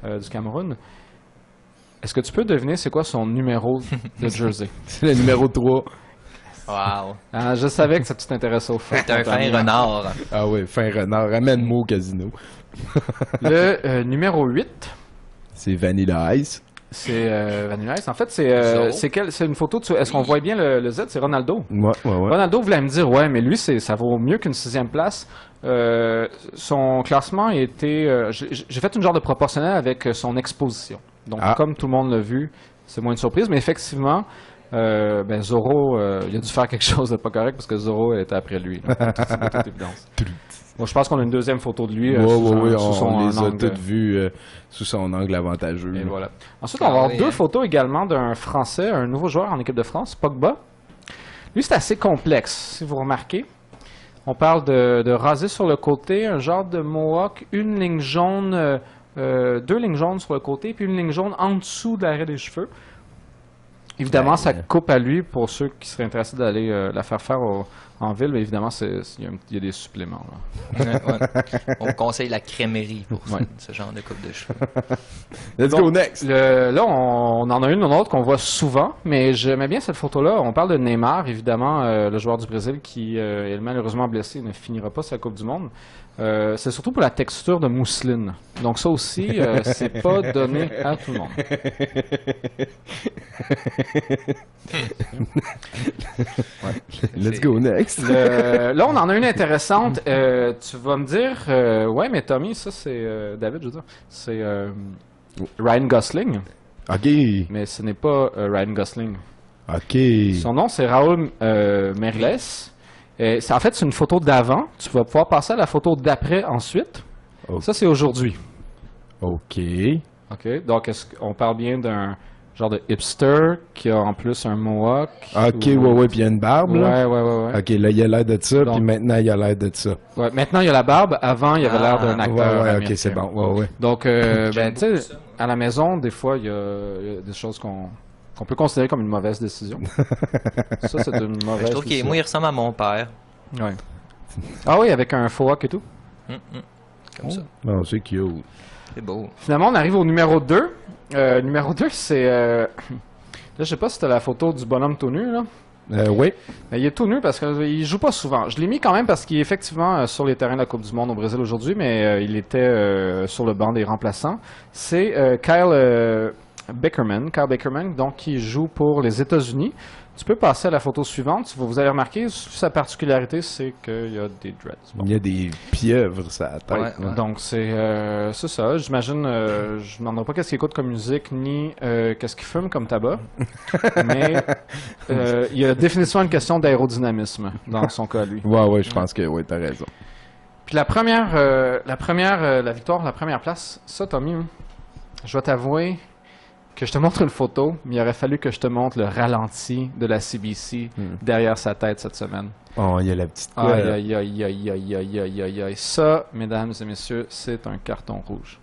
du Cameroun. Est-ce que tu peux deviner c'est quoi son numéro de jersey? C'est le numéro 3. Wow. Je savais que ça t'intéressait au fait. T'es un fin renard. Ah oui, fin renard. Ramène-moi au casino. Le numéro 8. C'est Vanilla Ice. C'est Vanilla Ice. En fait, c'est une photo. Est-ce qu'on voit bien le Z? C'est Ronaldo. Ouais. Ronaldo voulait me dire, ouais, mais lui, ça vaut mieux qu'une 6e place. Son classement était... j'ai fait une genre de proportionnel avec son exposition. Donc, comme tout le monde l'a vu, c'est moins une surprise. Mais effectivement, Ben Zorro, il a dû faire quelque chose de pas correct parce que Zorro était après lui. Là, de toute évidence. Bon, je pense qu'on a une deuxième photo de lui. Sous son on les a angle. toutes vues sous son angle avantageux. Et là. voilà. Ensuite, on va avoir deux photos également d'un Français, un nouveau joueur en équipe de France, Pogba. Lui, c'est assez complexe, si vous remarquez. On parle de raser sur le côté, un genre de mohawk, une ligne jaune, deux lignes jaunes sur le côté, puis une ligne jaune en dessous de l'arrêt des cheveux. Évidemment, ça coupe à lui pour ceux qui seraient intéressés d'aller la faire en ville, mais évidemment, il y a des suppléments. Là. On conseille la crèmerie pour ce genre de coupe de cheveux. Let's go next! Là, on en a une autre qu'on voit souvent, mais j'aimais bien cette photo-là. On parle de Neymar, évidemment, le joueur du Brésil qui est malheureusement blessé, ne finira pas sa Coupe du Monde. C'est surtout pour la texture de mousseline. Donc ça aussi, c'est pas donné à tout le monde. Let's go next. Là, on en a une intéressante. Tu vas me dire, ouais, mais Tommy, ça c'est David, je veux dire, c'est Ryan Gosling. Ok. Mais ce n'est pas Ryan Gosling. Ok. Son nom c'est Raúl Meireles. En fait, c'est une photo d'avant. Tu vas pouvoir passer à la photo d'après ensuite. Okay. Ça, c'est aujourd'hui. OK. OK. Donc, est-ce qu'on parle bien d'un genre de hipster qui a en plus un mohawk? OK, ouais, puis il y a une barbe, là? Ouais. OK, là, il a l'air de ça, puis maintenant, il a l'air de ça. Ouais, maintenant, il y a la barbe. Avant, il avait l'air d'un acteur américain. OK, c'est bon. Ouais. Donc, ben, tu sais, à la maison, des fois, il y a des choses qu'on peut considérer comme une mauvaise décision. Ça, c'est une mauvaise Je trouve décision. moi, il ressemble à mon père. Ouais. Ah oui, avec un faux hawk et tout? Comme ça. Non, c'est cute. C'est beau. Finalement, on arrive au numéro 2. Numéro 2, c'est... Là, je sais pas si c'était la photo du bonhomme tout nu, là. Oui. Il est tout nu parce qu'il joue pas souvent. Je l'ai mis quand même parce qu'il est effectivement sur les terrains de la Coupe du Monde au Brésil aujourd'hui, mais il était sur le banc des remplaçants. C'est Kyle Beckerman, donc qui joue pour les États-Unis. Tu peux passer à la photo suivante. Vous allez remarquer, sa particularité, c'est qu'il y a des dreads. Bon. Il y a des pieuvres sur la tête. Ouais. Donc, c'est ça. J'imagine, je ne demanderai pas qu'est-ce qu'il écoute comme musique, ni qu'est-ce qu'il fume comme tabac. Mais il y a définitivement une question d'aérodynamisme dans son cas, lui. Ouais, je pense que oui, t'as raison. Puis la victoire, la première place, ça, Tommy, je vais t'avouer que je te montre une photo, mais il aurait fallu que je te montre le ralenti de la CBC derrière sa tête cette semaine. Oh, il y a la petite... Aïe. Ça, mesdames et messieurs, c'est un carton rouge.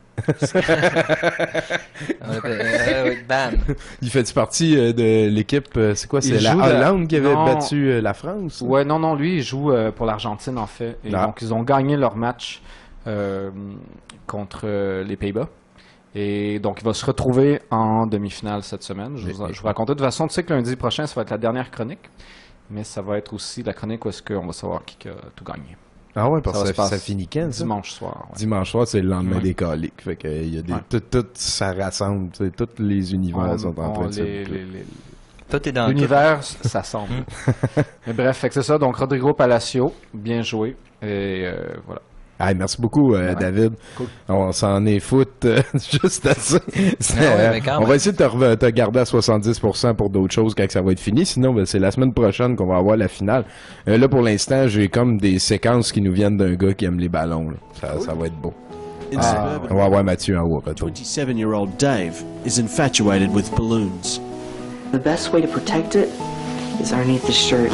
Bam. Il fait partie de l'équipe, c'est quoi? C'est la Hollande qui avait battu la France? Ouais, non, lui, il joue pour l'Argentine, en fait. Et donc, ils ont gagné leur match contre les Pays-Bas. Et donc, il va se retrouver en demi-finale cette semaine. Je vous racontais de toute façon, tu sais que lundi prochain, ça va être la dernière chronique. Mais ça va être aussi la chronique où est-ce qu'on va savoir qui a tout gagné. Ah ouais, parce que ça finit quand, ça? Dimanche soir. Ouais. Dimanche soir, c'est le lendemain des caliques. Fait que il y a des... Tout ça rassemble. Tous les univers sont en train de se boucler. Tout est dans l'univers, ça semble. Mais bref, fait que c'est ça. Donc, Rodrigo Palacio, bien joué. Et voilà. Hey, merci beaucoup, David. Cool. On s'en est foutre juste assez. On va essayer de te garder à 70% pour d'autres choses quand ça va être fini. Sinon, c'est la semaine prochaine qu'on va avoir la finale. Là, pour l'instant, j'ai comme des séquences qui nous viennent d'un gars qui aime les ballons. Là. Ça va être beau. On va avoir Mathieu en haut. 27-year-old Dave is infatuated with balloons. The best way to protect it is underneath the shirt.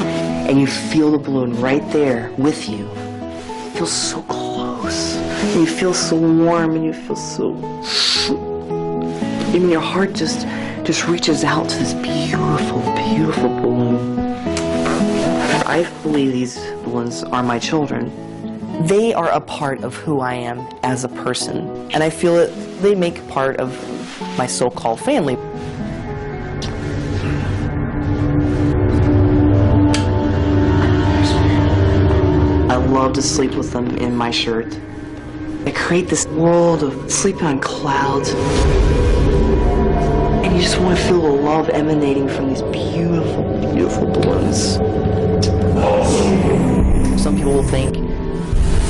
And you feel the balloon right there with you. It feels so close. And you feel so warm and you feel so... I mean, your heart just reaches out to this beautiful, beautiful balloon. I believe these balloons are my children. They are a part of who I am as a person. And I feel that they make part of my so-called family. I love to sleep with them in my shirt. I create this world of sleeping on clouds. And you just want to feel the love emanating from these beautiful, beautiful balloons. Some people will think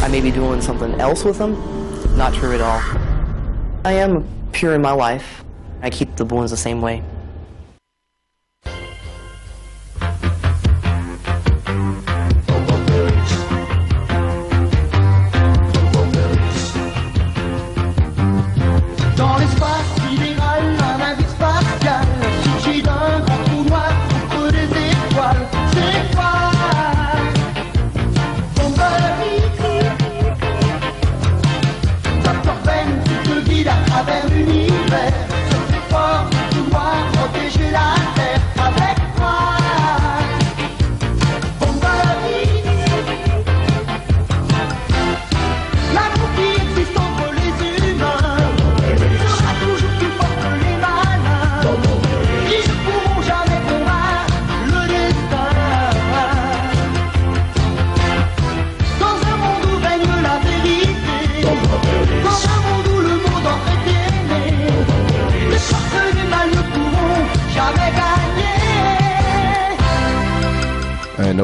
I may be doing something else with them. Not true at all. I am pure in my life. I keep the balloons the same way.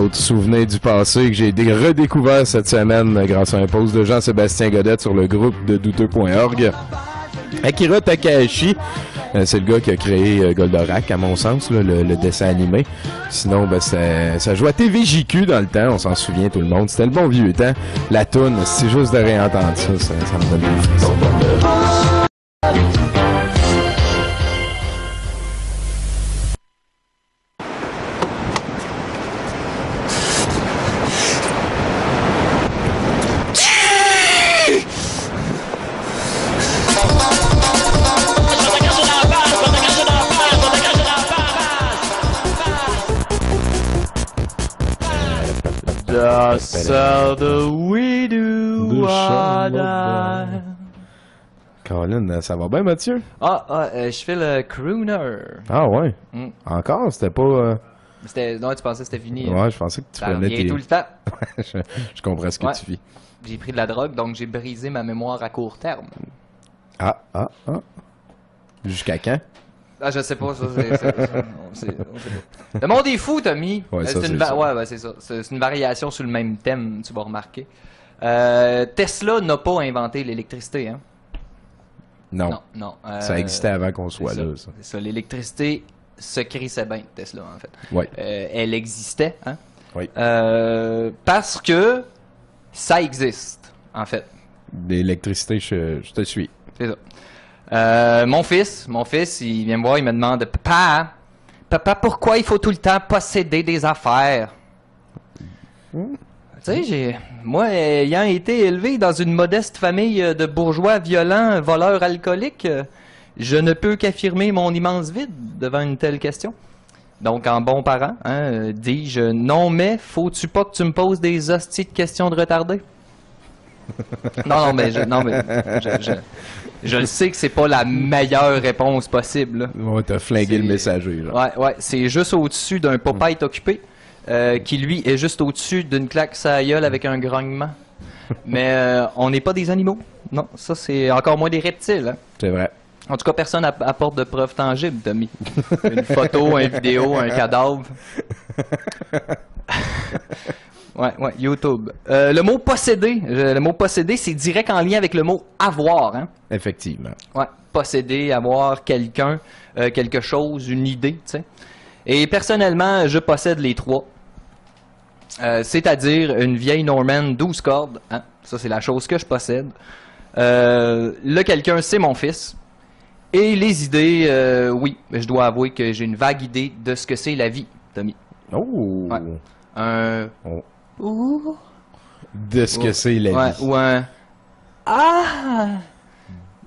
autre souvenir du passé que j'ai redécouvert cette semaine grâce à un post de Jean-Sébastien Godette sur le groupe de douteux.org. Akira Takahashi, c'est le gars qui a créé Goldorak, à mon sens, là, le dessin animé. Sinon, ben, ça jouait à TVJQ dans le temps, on s'en souvient tout le monde. C'était le bon vieux temps. La toune, c'est juste de réentendre ça me donne des frissons. Colin, ça va bien, Mathieu? Je fais le crooner. Ah ouais? Encore? C'était pas... Non, tu pensais que c'était fini. Ouais, je pensais que tu prenais tes... tout le temps. je comprends ce que tu vis. J'ai pris de la drogue, donc j'ai brisé ma mémoire à court terme. Jusqu'à quand? Je sais pas, ça. Le monde est fou, Tommy. Ouais, c'est ça. C'est une variation sur le même thème, tu vas remarquer. Tesla n'a pas inventé l'électricité, hein? Non. Ça existait avant qu'on soit là, ça. C'est ça. L'électricité se crissait bien, Tesla, en fait. Ouais. Elle existait, hein? Oui. Parce que ça existe, en fait. L'électricité, je te suis. C'est ça. Mon fils, il vient me voir, il me demande Papa, pourquoi il faut tout le temps posséder des affaires? Tu sais, moi, ayant été élevé dans une modeste famille de bourgeois violents, voleurs alcooliques, je ne peux qu'affirmer mon immense vide devant une telle question. Donc, en bon parent, dis-je, non, mais faut-tu pas que tu me poses des hosties de questions de retardés? Non, mais je le sais que c'est pas la meilleure réponse possible. Là. Ouais, t'as flingué le messager. Là. Ouais, c'est juste au-dessus d'un Popeye occupé, qui lui est juste au-dessus d'une claque sa gueule avec un grognement. Mais on n'est pas des animaux. Non, ça c'est encore moins des reptiles. Hein. C'est vrai. En tout cas, personne apporte de preuves tangibles, Tommy. Une photo, une vidéo, un cadavre. Ouais, YouTube. Le mot posséder, c'est direct en lien avec le mot avoir, hein? Effectivement. Ouais, posséder, avoir quelqu'un, quelque chose, une idée, tu sais. Et personnellement, je possède les trois. C'est-à-dire une vieille Norman 12 cordes, hein? Ça, c'est la chose que je possède. Le quelqu'un, c'est mon fils. Et les idées, oui, je dois avouer que j'ai une vague idée de ce que c'est la vie, Tommy. Oh! Ouais. De ce que c'est la vie. Ou un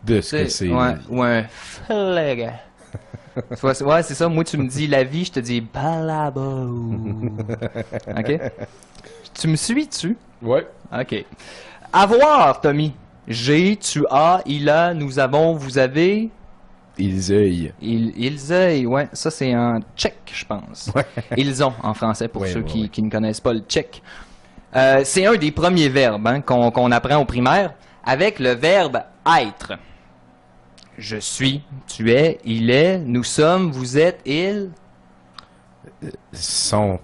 de ce que c'est la vie. Ou un flag. Ouais, c'est ça. Moi, tu me dis la vie, je te dis balabou. OK? Tu me suis-tu? Ouais. OK. Avoir, Tommy. J'ai, tu as, il a, nous avons, vous avez. Ils œillent. Ils œillent, ouais. Ça, c'est un tchèque, je pense. Ouais. Ils ont, en français, pour ceux qui ne connaissent pas le tchèque. C'est un des premiers verbes hein, qu'on apprend au primaire avec le verbe être. Je suis, tu es, il est, nous sommes, vous êtes, ils. Sont.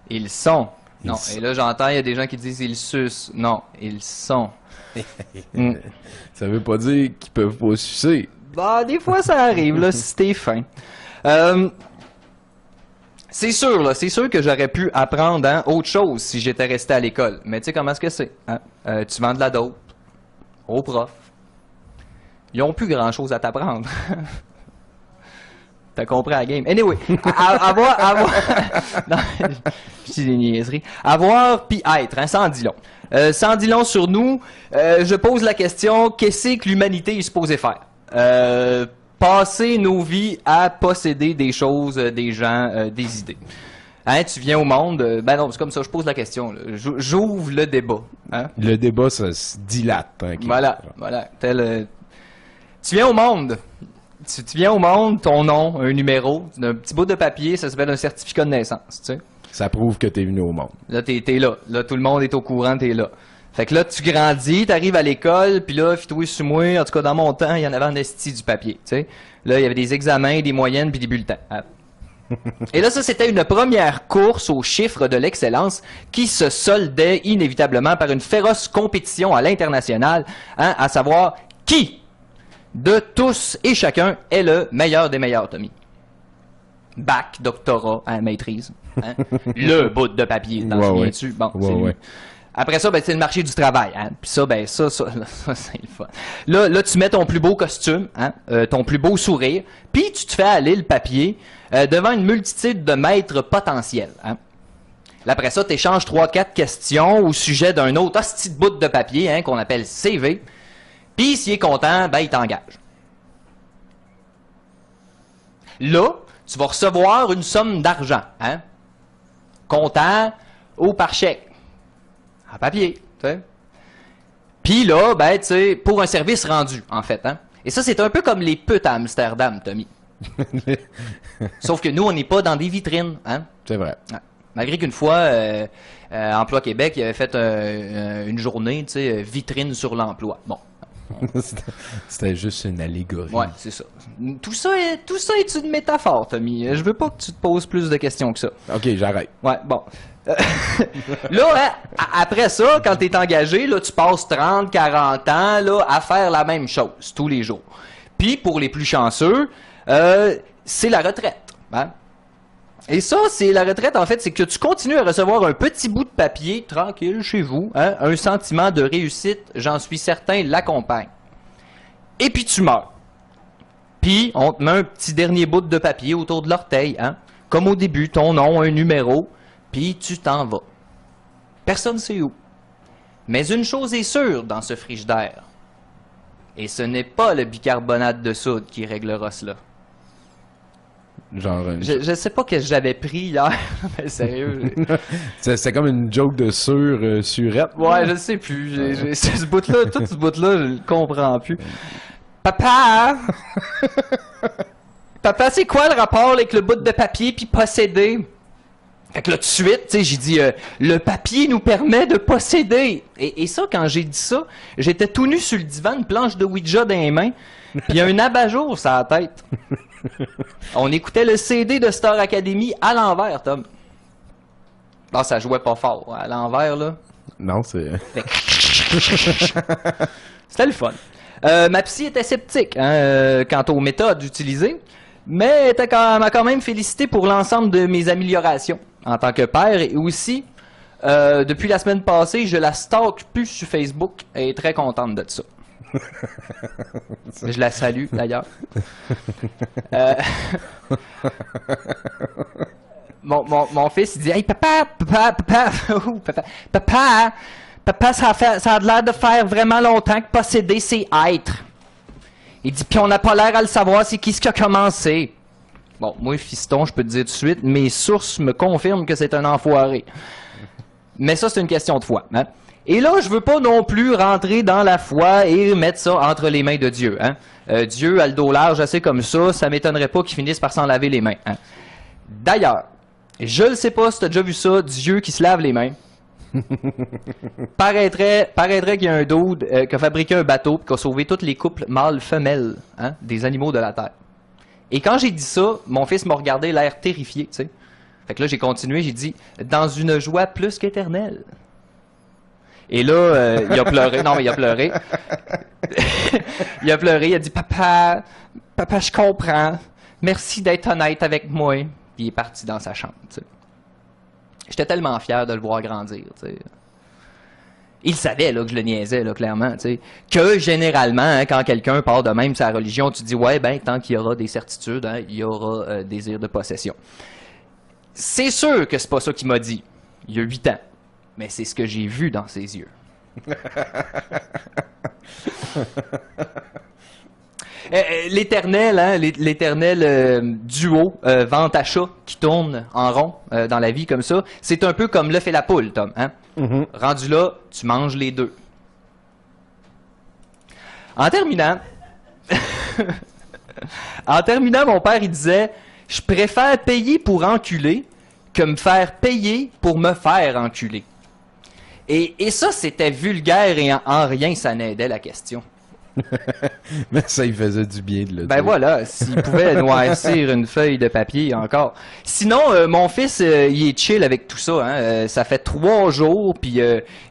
Ils sont. Non, et là, j'entends, il y a des gens qui disent ils sucent. Non, ils sont. Ça veut pas dire qu'ils peuvent pas sucer. Bah, des fois, ça arrive, là, si t'es fin. C'est sûr que j'aurais pu apprendre hein, autre chose si j'étais resté à l'école. Mais tu sais comment est-ce que c'est? Hein? Tu vends de la dope aux profs. Ils ont plus grand-chose à t'apprendre. T'as compris la game. Anyway, avoir... Non, je dis des niaiseries. Avoir puis être, hein, ça en dit long. Ça en dit long sur nous. Je pose la question, qu'est-ce que l'humanité est supposée faire? Passer nos vies à posséder des choses, des gens, des idées. Hein, tu viens au monde, ben non, c'est comme ça, je pose la question. J'ouvre le débat. Hein? Le débat, ça se dilate. Hein, voilà. Tu viens au monde. Tu viens au monde, ton nom, un numéro, un petit bout de papier, ça s'appelle un certificat de naissance, tu sais. Ça prouve que t'es venu au monde. Là, t'es là. Là, tout le monde est au courant, t'es là. Fait que là, tu grandis, t'arrives à l'école, puis là, fis-toi sur moi, en tout cas, dans mon temps, il y en avait en esti du papier, tu sais. Là, il y avait des examens, des moyennes, puis des bulletins. Hein. Et là, ça, c'était une première course aux chiffres de l'excellence qui se soldait inévitablement par une féroce compétition à l'international, hein, à savoir qui de tous et chacun est le meilleur des meilleurs, Tommy. Bac, doctorat, hein, maîtrise. Hein? Le bout de papier, t'en souviens-tu? Bon, c'est lui. Après ça, ben, c'est le marché du travail. Hein? Puis ça, ben, ça c'est le fun. Là, tu mets ton plus beau costume, hein? Ton plus beau sourire, puis tu te fais aller le papier devant une multitude de maîtres potentiels. Hein? Là, après ça, tu échanges 3-4 questions au sujet d'un autre hostie de bout de papier, hein, qu'on appelle CV. Puis s'il est content, ben, il t'engage. Là, tu vas recevoir une somme d'argent, hein? Comptant ou par chèque. En papier, tu sais. Puis là, ben, tu sais, pour un service rendu, en fait, hein. Et ça, c'est un peu comme les putes à Amsterdam, Tommy. Sauf que nous, on n'est pas dans des vitrines, hein. C'est vrai. Ouais. Malgré qu'une fois, Emploi Québec, il avait fait une journée, tu sais, vitrine sur l'emploi. Bon. C'était juste une allégorie. Ouais, c'est ça. Tout ça est une métaphore, Tommy. Je veux pas que tu te poses plus de questions que ça. OK, j'arrête. Ouais, bon. Là, hein, après ça, quand tu es engagé, là, tu passes 30, 40 ans là, à faire la même chose tous les jours. Puis, pour les plus chanceux, c'est la retraite. Hein? Et ça, c'est la retraite, en fait, c'est que tu continues à recevoir un petit bout de papier, tranquille, chez vous, hein, un sentiment de réussite, j'en suis certain, l'accompagne. Et puis tu meurs. Puis, on te met un petit dernier bout de papier autour de l'orteil, hein, comme au début, ton nom, un numéro, puis tu t'en vas. Personne ne sait où. Mais une chose est sûre dans ce frigidaire, et ce n'est pas le bicarbonate de soude qui réglera cela. Genre, je sais pas que j'avais pris hier, mais sérieux. C'est comme une joke de surette. Ouais, je sais plus. Ce bout-là, tout ce bout-là, je le comprends plus. Papa! Papa, c'est quoi le rapport avec le bout de papier puis posséder? Fait que là, tout de suite, tu sais, j'ai dit, le papier nous permet de posséder. Et ça, quand j'ai dit ça, j'étais tout nu sur le divan, une planche de Ouija dans les mains, puis un abat-jour sur la tête. On écoutait le CD de Star Academy à l'envers, Tom. Non, ça jouait pas fort. À l'envers, là. Non, c'est... C'était le fun. Ma psy était sceptique hein, quant aux méthodes utilisées, mais elle m'a quand même félicité pour l'ensemble de mes améliorations en tant que père. Et aussi, depuis la semaine passée, je la stalk plus sur Facebook. Elle est très contente de ça. Je la salue, d'ailleurs. Mon fils, il dit « Hey, papa, ça a l'air de faire vraiment longtemps que posséder, c'est être. » Il dit « Puis on n'a pas l'air à le savoir, c'est qui ce qui a commencé. » Bon, moi, fiston, je peux te dire tout de suite, mes sources me confirment que c'est un enfoiré. Mais ça, c'est une question de foi, hein. Et là, je veux pas non plus rentrer dans la foi et mettre ça entre les mains de Dieu. Hein? Dieu a le dos large assez comme ça m'étonnerait pas qu'il finisse par s'en laver les mains. Hein? D'ailleurs, je ne sais pas si tu as déjà vu ça, Dieu qui se lave les mains. Paraîtrait qu'il y a un dude qui a fabriqué un bateau et qui a sauvé tous les couples mâles-femelles hein, des animaux de la Terre. Et quand j'ai dit ça, mon fils m'a regardé l'air terrifié. Tu sais. Fait que là, j'ai continué, j'ai dit « Dans une joie plus qu'éternelle ». Et là, il a pleuré. Non, mais il a pleuré. Il a pleuré. Il a dit, papa, je comprends. Merci d'être honnête avec moi. Puis il est parti dans sa chambre. T'sais. J'étais tellement fier de le voir grandir. T'sais. Il savait là, que je le niaisais, là, clairement. T'sais. Que généralement, hein, quand quelqu'un part de même sa religion, tu dis, ouais, ben, tant qu'il y aura des certitudes, hein, il y aura désir de possession. C'est sûr que c'est pas ça qu'il m'a dit. Il y a 8 ans. Mais c'est ce que j'ai vu dans ses yeux. L'éternel, hein, l'éternel duo vent-achat qui tourne en rond dans la vie comme ça, c'est un peu comme l'œuf et la poule, Tom. Hein? Mm-hmm. Rendu là, tu manges les deux. En terminant, mon père, il disait « Je préfère payer pour enculer que me faire payer pour me faire enculer. » Et ça, c'était vulgaire et en rien, ça n'aidait la question. Mais ça, il faisait du bien de le dire. Ben voilà, s'il pouvait noircir une feuille de papier encore. Sinon, mon fils, il est chill avec tout ça. Hein. Ça fait 3 jours, puis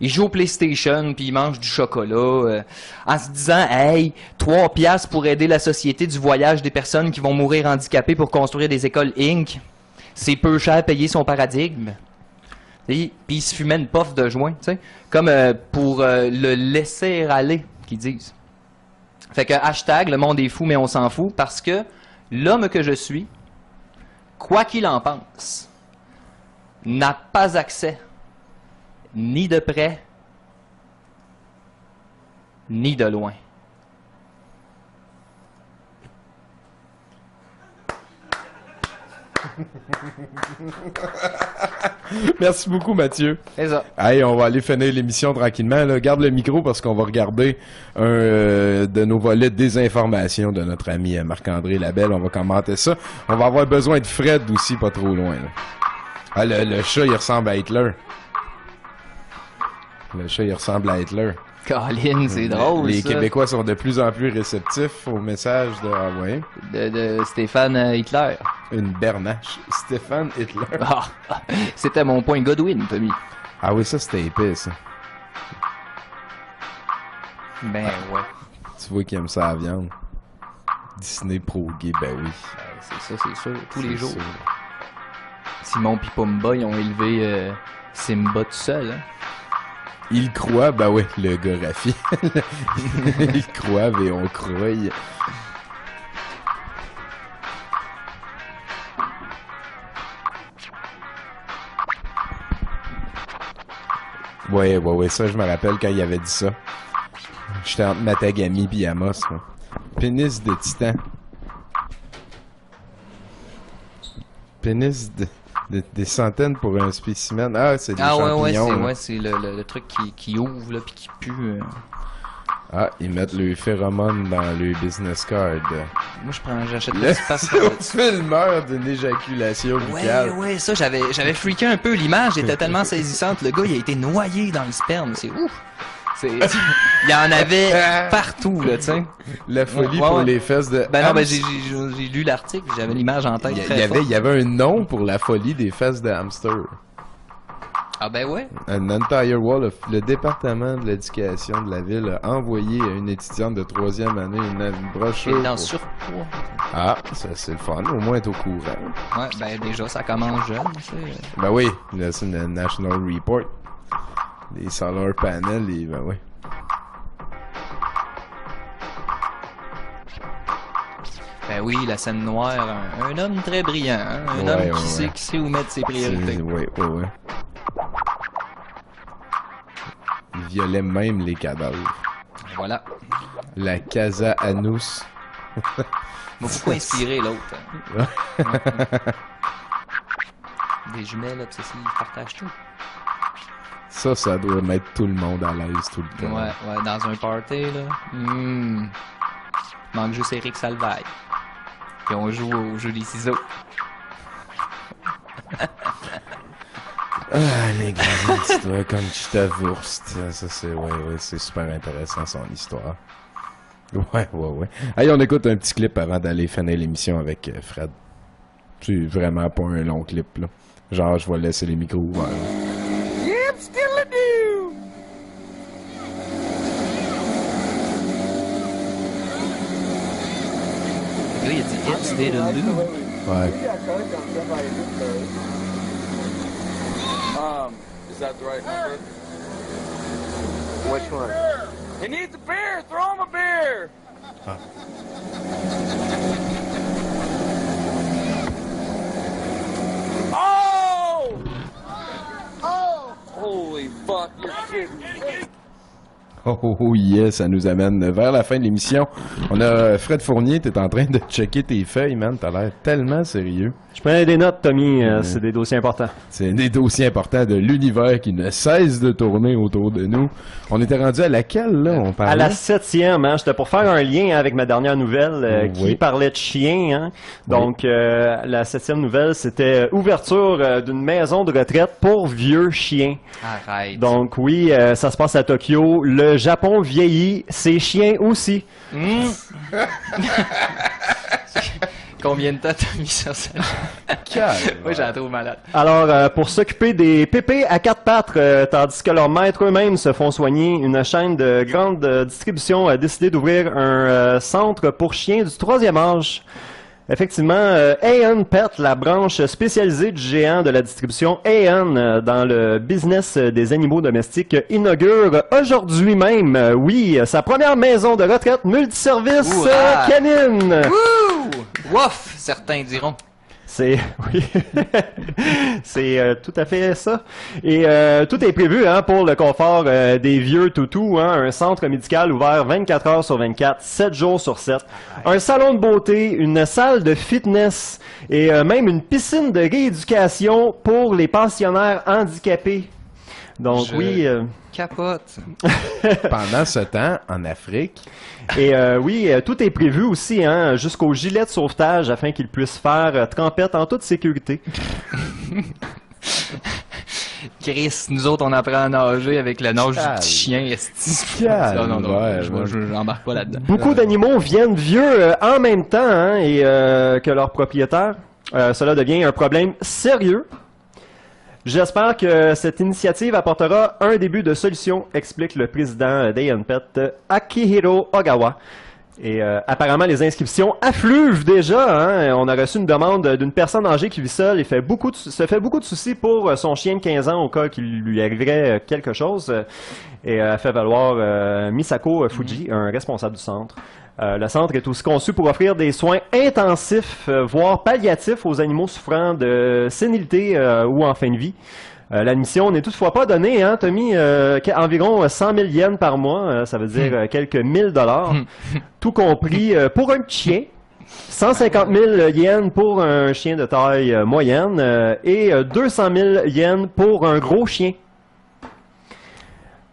il joue au PlayStation, puis il mange du chocolat, en se disant, hey, 3 piastres pour aider la société du voyage des personnes qui vont mourir handicapées pour construire des écoles Inc. C'est peu cher à payer son paradigme. Puis il se fumait une puff de joint, tu sais, comme pour le laisser aller, qu'ils disent. Fait que hashtag, le monde est fou, mais on s'en fout, parce que l'homme que je suis, quoi qu'il en pense, n'a pas accès, ni de près, ni de loin. Merci beaucoup, Mathieu. C'est ça. Hey, on va aller finir l'émission tranquillement. Là. Garde le micro parce qu'on va regarder un de nos volets de désinformation de notre ami Marc-André Labelle. On va commenter ça. On va avoir besoin de Fred aussi, pas trop loin. Là. Ah, le chat, il ressemble à Hitler. Le chat, il ressemble à Hitler. Colin, c'est drôle, Les ça. Québécois sont de plus en plus réceptifs au message de... Ah ouais. De Stéphane Hitler. Une bernache. Stéphane Hitler. Ah, c'était mon point Godwin, Tommy. Ah oui, ça, c'était épais, ça. Ben ouais. Tu vois qu'il aime ça, la viande. Disney pro-gay, ben oui. C'est ça, c'est sûr. Tous les C'est jours. sûr. Simon pis Pumba, ils ont élevé Simba tout seul, hein. Il croit, ben ouais, le gars Rafi. Il croit, mais on croit. Ouais, ça, je me rappelle quand il avait dit ça. J'étais entre Matagami pis Amos, moi. Pénis de titan. Pénis des centaines pour un spécimen. Ah, c'est des champignons. Ouais, c'est le truc qui ouvre, là, puis qui pue. Ah, ils mettent le phéromone dans le business card. Moi, j'achète Le pas ce passeport. filmeur d'une éjaculation buccale. Ouais, ça, j'avais freaké un peu. L'image était tellement saisissante. Le gars, il a été noyé dans le sperme. C'est ouf. Il y en avait partout, là, tu sais. La folie pour les fesses de... Ben non, ben j'ai lu l'article, j'avais l'image en tête. Il y avait un nom pour la folie des fesses de hamster. Ah ben ouais. Un entire wall, le département de l'éducation de la ville a envoyé à une étudiante de 3e année une brochure. Et dans surpoids. Ah, ça c'est le fun, au moins être au courant. Ouais, ben déjà, ça commence jeune, tu sais. Ben oui, là, c'est le National Report. Les solar panels, ben oui. Ben oui, la scène noire, un homme très brillant, hein? Un homme qui sait où mettre ses priorités. Ouais. Il violait même les cadavres. Voilà. La Casa Anus. M'a beaucoup inspiré l'autre. Hein? Des jumelles obsessives, ils partagent tout. Ça doit mettre tout le monde à l'aise tout le temps. Ouais, dans un party, là. Manque juste Eric Salvaille. Puis on joue au jeu des ciseaux. Ah, les gars, toi, comme tu t'avourst. Ça, c'est super intéressant, son histoire. Ouais. Allez, on écoute un petit clip avant d'aller finir l'émission avec Fred. C'est vraiment pas un long clip, là. Genre, je vais laisser les micros ouverts. Yep, still a do. Le gars, il a dit It's still a do. Ouais. Is that the right number? Which one? He needs a beer. Throw him a beer. Oh! Oh! Holy fuck! You're kidding me. Oh yes, ça nous amène vers la fin de l'émission. On a Fred Fournier, t'es en train de checker tes feuilles, man. T'as l'air tellement sérieux. Je prenais des notes, Tommy. C'est des dossiers importants. C'est des dossiers importants de l'univers qui ne cesse de tourner autour de nous. On était rendu à laquelle, là? On parlait? À la 7e, hein. J'étais pour faire un lien avec ma dernière nouvelle qui parlait de chiens, hein. Donc, la 7e nouvelle, c'était ouverture d'une maison de retraite pour vieux chiens. Arrête. Donc, oui, ça se passe à Tokyo le Japon vieillit, ses chiens aussi. Combien de temps t'as mis sur ça? Moi, j'en trouve malade. Alors, pour s'occuper des pépés à quatre pattes, tandis que leurs maîtres eux-mêmes se font soigner, une chaîne de grande distribution a décidé d'ouvrir un centre pour chiens du 3e âge. Effectivement, Aeon Pet, la branche spécialisée du géant de la distribution Aeon dans le business des animaux domestiques, inaugure aujourd'hui même, sa première maison de retraite multiservice canine. Wouf, certains diront. C'est tout à fait ça. Et tout est prévu pour le confort des vieux toutous. Un centre médical ouvert 24 heures sur 24, 7 jours sur 7. Un salon de beauté, une salle de fitness et même une piscine de rééducation pour les pensionnaires handicapés. Donc capote. Pendant ce temps, en Afrique. Et tout est prévu aussi, jusqu'au gilet de sauvetage afin qu'ils puissent faire trempette en toute sécurité. Chris, nous autres, on apprend à nager avec le nage du petit chien. Non, je n'embarque pas là-dedans. Beaucoup d'animaux viennent vieux en même temps et que leurs propriétaires. Cela devient un problème sérieux. J'espère que cette initiative apportera un début de solution, explique le président d'Aeon Pet, Akihiro Ogawa. Et apparemment, les inscriptions affluent déjà. On a reçu une demande d'une personne âgée qui vit seule et se fait beaucoup de soucis pour son chien de 15 ans au cas qu'il lui arriverait quelque chose. Et a fait valoir Misako Fuji, un responsable du centre. Le centre est aussi conçu pour offrir des soins intensifs, voire palliatifs aux animaux souffrant de sénilité ou en fin de vie. L'admission n'est toutefois pas donnée, Tommy, environ 100 000 yens par mois, ça veut dire quelques $1000, tout compris pour un petit chien, 150 000 yens pour un chien de taille moyenne et 200 000 yens pour un gros chien.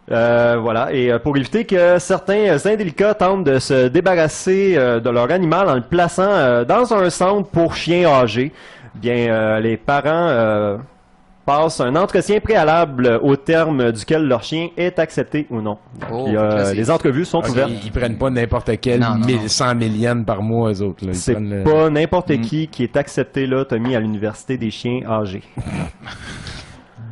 Et pour éviter que certains indélicats tentent de se débarrasser de leur animal en le plaçant dans un centre pour chiens âgés, les parents passent un entretien préalable au terme duquel leur chien est accepté ou non. Les entrevues sont ouvertes. Ils prennent pas n'importe quel 100 000 yens par mois, eux autres. C'est pas n'importe qui est accepté là, Tommy, à l'université des chiens âgés.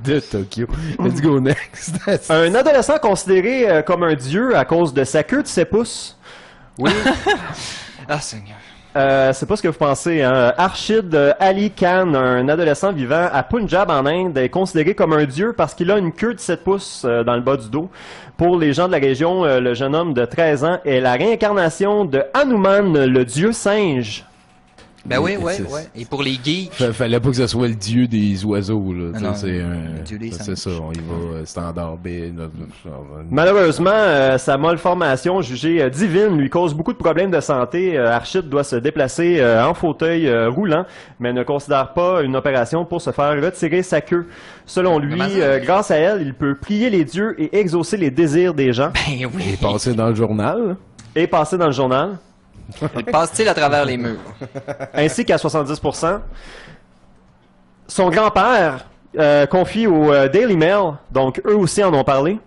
De Tokyo. Let's go next. Un adolescent considéré comme un dieu à cause de sa queue de 7 pouces. Oui. Ah, Seigneur. C'est pas ce que vous pensez. Arshid Ali Khan, un adolescent vivant à Punjab en Inde, est considéré comme un dieu parce qu'il a une queue de 7 pouces dans le bas du dos. Pour les gens de la région, le jeune homme de 13 ans est la réincarnation de Hanuman, le dieu singe. Ben oui. Et pour les geeks... Fallait pas que ce soit le dieu des oiseaux, là. C'est ça, on y va standard B. Malheureusement, sa malformation jugée divine lui cause beaucoup de problèmes de santé. Arshid doit se déplacer en fauteuil roulant, mais ne considère pas une opération pour se faire retirer sa queue. Selon lui, grâce à elle, il peut prier les dieux et exaucer les désirs des gens. Ben oui. Et passer dans le journal. Il passe-t-il à travers les murs? Ainsi qu'à 70%. Son grand-père confie au Daily Mail, donc eux aussi en ont parlé.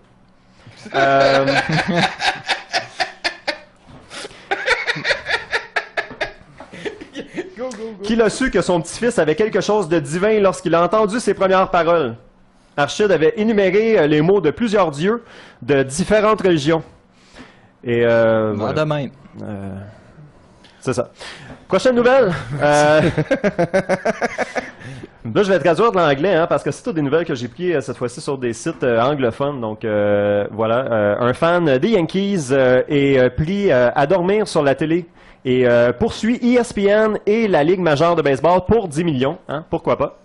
Qu'il a su que son petit-fils avait quelque chose de divin lorsqu'il a entendu ses premières paroles. Arshid avait énuméré les mots de plusieurs dieux de différentes religions. Et voilà. De même. C'est ça. Prochaine nouvelle. Là, je vais traduire de l'anglais, parce que c'est toutes des nouvelles que j'ai prises cette fois-ci sur des sites anglophones. Donc, voilà. Un fan des Yankees est pris à dormir sur la télé et poursuit ESPN et la Ligue majeure de baseball pour 10 millions. Pourquoi pas?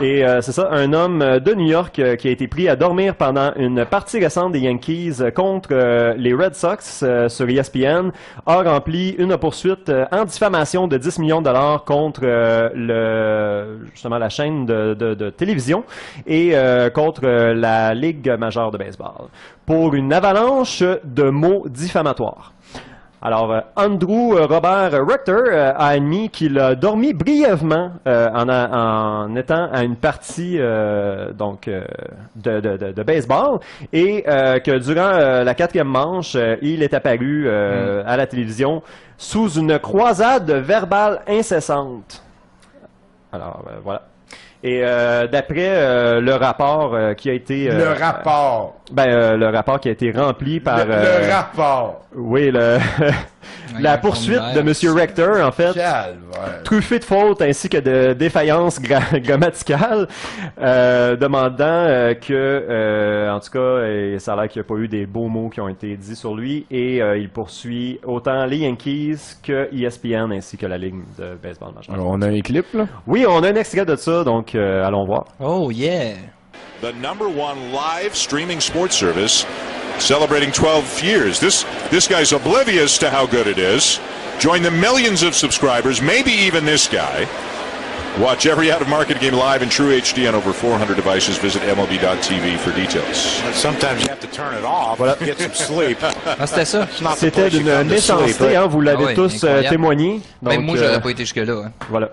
Et c'est ça, un homme de New York qui a été pris à dormir pendant une partie récente des Yankees contre les Red Sox sur ESPN a rempli une poursuite en diffamation de 10 millions de dollars contre justement la chaîne de télévision et contre la Ligue majeure de baseball pour une avalanche de mots diffamatoires. Alors, Andrew Robert Rector a admis qu'il a dormi brièvement en étant à une partie de baseball et que durant la 4e manche, il est apparu à la télévision sous une croisade verbale incessante. Alors, voilà. Et d'après le rapport qui a été... le rapport! Le rapport qui a été rempli par... Le rapport! Oui, la poursuite de M. Rector, en fait, truffée de fautes ainsi que de défaillances grammaticales, demandant que, en tout cas, ça a l'air qu'il n'y a pas eu des beaux mots qui ont été dits sur lui, et il poursuit autant les Yankees que ESPN ainsi que la Ligue de baseball majeur. Alors, on a un clip, là? Oui, on a un extrait de ça, donc allons voir. Oh, yeah! The #1 live streaming sports service celebrating 12 years. This guy's oblivious to how good it is. Join the millions of subscribers, maybe even this guy. Watch every out-of-market game live in true HD on over 400 devices. Visit MLB.tv for details. Sometimes you have to turn it off, get some sleep. C'était ça. C'était d'une méchanceté, hein, vous l'avez tous témoigné. Donc, même moi, j'aurais pas été jusque-là. Hein. Voilà.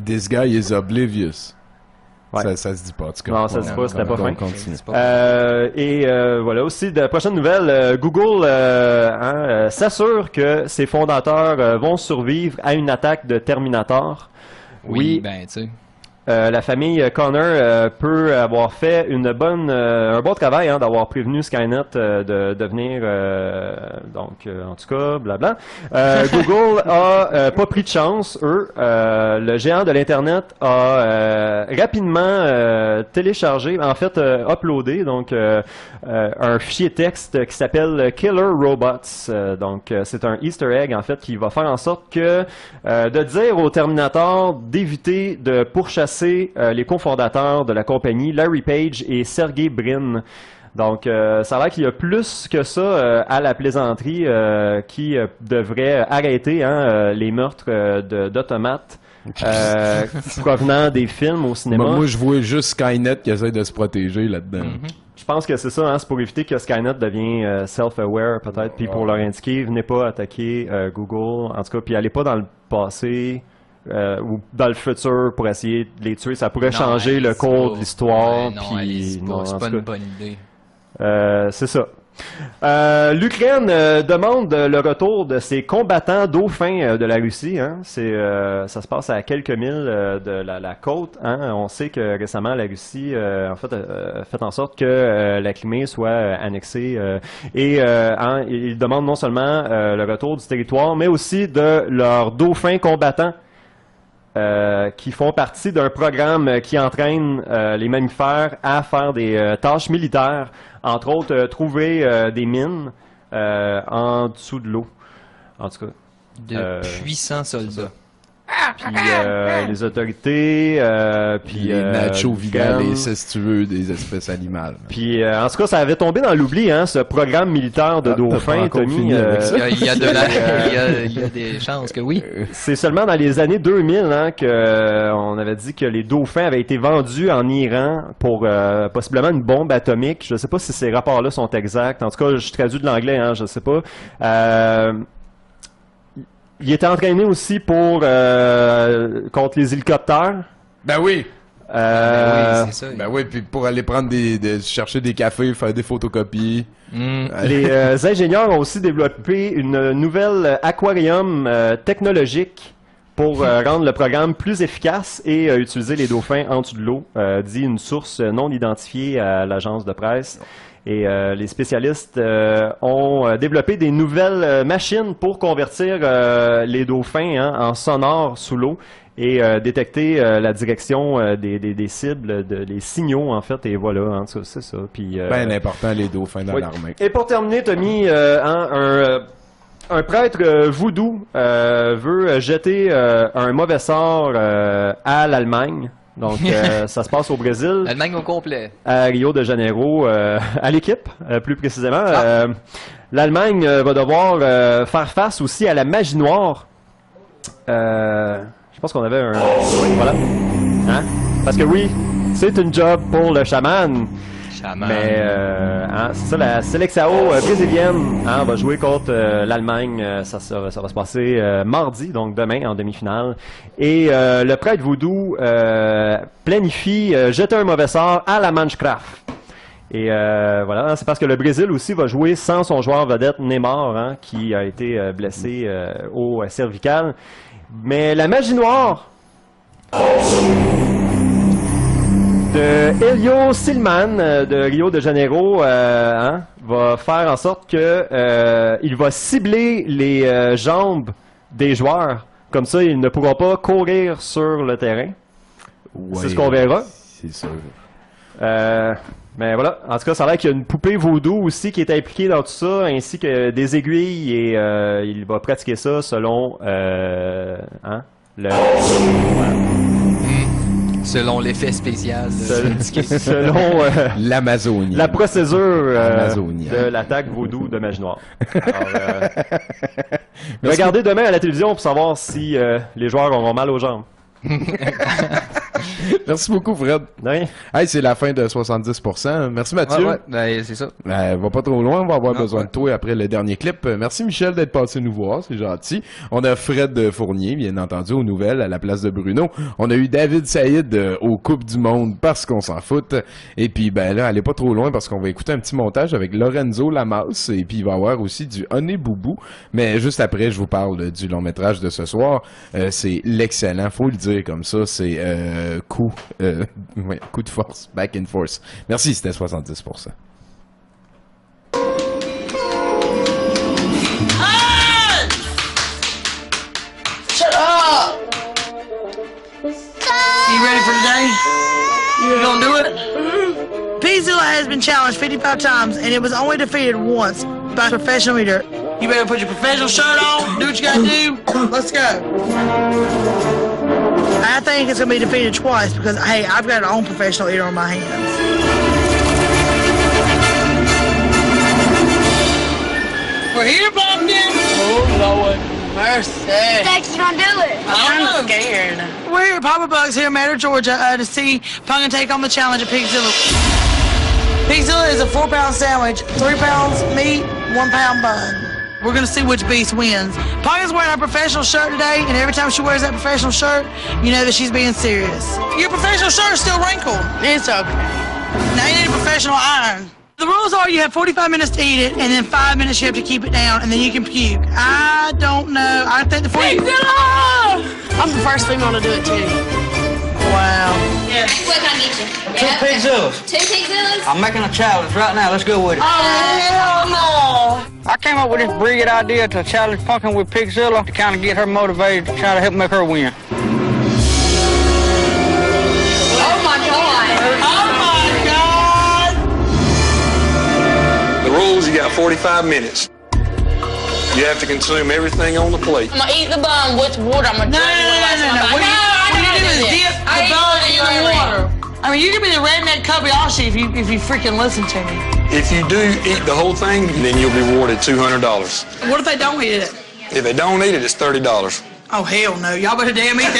This guy is oblivious. Ouais. Ça se dit pas, en tout cas. Non, ça se dit pas, c'était pas fin. Continue. Voilà, aussi, de prochaines nouvelles, Google s'assure que ses fondateurs vont survivre à une attaque de Terminator. Oui, ben, tu sais. La famille Connor peut avoir fait un bon travail d'avoir prévenu Skynet de devenir en tout cas blabla. Google a pas pris de chance, eux. Le géant de l'internet a rapidement téléchargé, en fait uploadé un fichier texte qui s'appelle Killer Robots. C'est un Easter egg en fait qui va faire en sorte que de dire au Terminator d'éviter de pourchasser les cofondateurs de la compagnie, Larry Page et Sergey Brin. Donc, ça a l'air qu'il y a plus que ça à la plaisanterie qui devrait arrêter les meurtres d'automates provenant des films au cinéma. Moi, je vois juste Skynet qui essaie de se protéger là-dedans. Je pense que c'est ça, c'est pour éviter que Skynet devienne self-aware peut-être, puis pour leur indiquer, venez pas attaquer Google, en tout cas, puis allez pas dans le passé... ou dans le futur pour essayer de les tuer, ça pourrait changer le cours de l'histoire. C'est pas une bonne idée. C'est ça. L'Ukraine demande le retour de ses combattants dauphins de la Russie. Ça se passe à quelques milles de la côte. On sait que récemment la Russie a fait en sorte que la Crimée soit annexée. Ils demandent non seulement le retour du territoire, mais aussi de leurs dauphins combattants. Qui font partie d'un programme qui entraîne les mammifères à faire des tâches militaires, entre autres trouver des mines en dessous de l'eau. En tout cas, de puissants soldats. Puis les autorités, puis les nachos vigalés, si tu veux, des espèces animales. Puis en tout cas, ça avait tombé dans l'oubli, ce programme militaire de dauphins, Tommy. Il y a des chances que oui. C'est seulement dans les années 2000 que on avait dit que les dauphins avaient été vendus en Iran pour possiblement une bombe atomique. Je ne sais pas si ces rapports-là sont exacts. En tout cas, je traduis de l'anglais, je ne sais pas. Il était entraîné aussi pour contre les hélicoptères. Ben oui. Oui, c'est ça. Ben oui, puis pour aller prendre chercher des cafés, faire des photocopies. Les ingénieurs ont aussi développé une nouvelle aquarium technologique pour rendre le programme plus efficace et utiliser les dauphins en dessous de l'eau, dit une source non identifiée à l'agence de presse. Et les spécialistes ont développé des nouvelles machines pour convertir les dauphins en sonores sous l'eau et détecter la direction des cibles, des signaux en fait. Et voilà, c'est ça. Puis, ben important les dauphins dans l'armée. Et pour terminer, Tommy, un prêtre voodoo veut jeter un mauvais sort à l'Allemagne. Donc, ça se passe au Brésil. L'Allemagne au complet. À Rio de Janeiro, à l'équipe, plus précisément. L'Allemagne va devoir faire face aussi à la magie noire. Je pense qu'on avait un... Voilà. Parce que oui, c'est une job pour le chaman. Mais c'est ça, la Seleção brésilienne va jouer contre l'Allemagne. Ça va se passer mardi, donc demain, en demi-finale. Et le prêtre vaudou planifie jeter un mauvais sort à la Mannschaft. Et voilà, c'est parce que le Brésil aussi va jouer sans son joueur vedette Neymar, qui a été blessé au cervical. Mais la magie noire de Helio Silman de Rio de Janeiro va faire en sorte que il va cibler les jambes des joueurs. Comme ça, ils ne pourront pas courir sur le terrain. Ouais, c'est ce qu'on verra. C'est sûr. Mais voilà, en tout cas, ça a l'air qu'il y a une poupée vaudou aussi qui est impliquée dans tout ça, ainsi que des aiguilles, et il va pratiquer ça selon selon l'effet spécial. Selon l'Amazonie. La procédure de l'attaque vaudou de Magie Noire. Alors, regardez demain à la télévision pour savoir si les joueurs auront mal aux jambes. Merci beaucoup, Fred. Oui. Hey, c'est la fin de 70%. Merci, Mathieu. Ouais, c'est ça. Va pas trop loin, on va avoir besoin de toi après le dernier clip. Merci, Michel, d'être passé nous voir, c'est gentil. On a Fred Fournier, bien entendu, aux nouvelles, à la place de Bruno. On a eu David Saïd aux Coupes du Monde, parce qu'on s'en fout. Et puis, là, allez pas trop loin, parce qu'on va écouter un petit montage avec Lorenzo Lamas, et puis il va y avoir aussi du Honey Boubou. Mais juste après, je vous parle du long métrage de ce soir. C'est l'excellent, faut le dire comme ça, c'est coup de force, back and force. Merci, c'était 70%. Hey! Shut up! You ready for today? You gonna do it? P-Zilla has been challenged 55 times, and it was only defeated once by a professional eater. You better put your professional shirt on, do what you gotta do. Let's go. I think it's going to be defeated twice because, hey, I've got an own professional eater on my hands. We're here, Pumpkin! Oh, Lord. Mercy. Thanks, you gonna do it. I'm scared. We're here at Papa Bugs here in Mater, Georgia to see Pumpkin take on the challenge of Pigzilla. Pigzilla is a 4-pound sandwich, 3 pounds meat, 1 pound bun. We're going to see which beast wins. Pumpkin's wearing our professional shirt today, and every time she wears that professional shirt, you know that she's being serious. Your professional shirt is still wrinkled. It's okay. Now you need a professional iron. The rules are you have 45 minutes to eat it, and then 5 minutes you have to keep it down, and then you can puke. I don't know. I think the I'm the first female to do it, too. Wow. Yeah. What can I get you? 2 Pigzillas. 2 Pigzillas? I'm making a challenge right now. Let's go with it. Oh, hell no. I came up with this brilliant idea to challenge Pumpkin with Pigzilla to kind of get her motivated to try to help make her win. Oh, my God. Oh, my God. The rules, you got 45 minutes. You have to consume everything on the plate. I'm going to eat the bun with water. I'm going to drink it. No. What you do is dip the bun in the water. I mean, you could be the redneck Kobayashi if you freaking listen to me. If you do eat the whole thing, then you'll be rewarded $200. What if they don't eat it? If they don't eat it, it's $30. Oh, hell no. Y'all better damn eat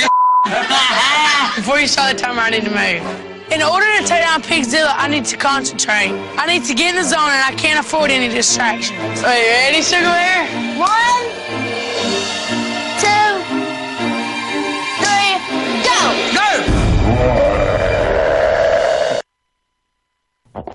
that. Before you start the timer, I need to move. In order to take down Pigzilla, I need to concentrate. I need to get in the zone, and I can't afford any distractions. Are you ready, Sugar Bear? 1, 2, 3, go! Go!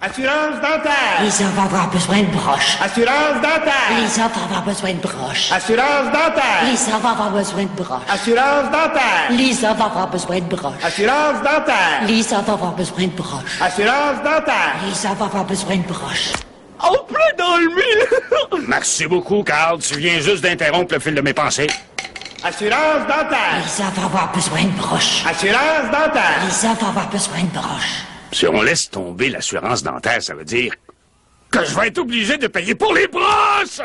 Assurance dentaire. Lisa va avoir besoin de broche. Assurance dentaire. Lisa va avoir besoin de broche. Assurance dentaire. Lisa va avoir besoin de broche. Assurance dentaire. Lisa va avoir besoin de broche. Assurance dentaire. Lisa va avoir besoin de broche. Assurance dentaire. Lisa va avoir besoin de broche. En plein dans le mille! Merci beaucoup, Carl. Tu viens juste d'interrompre le fil de mes pensées. Assurance dentaire. Lisa va avoir besoin de broche. Assurance dentaire. Lisa va avoir besoin de broche. Si on laisse tomber l'assurance dentaire, ça veut dire que je vais être obligé de payer pour les brosses!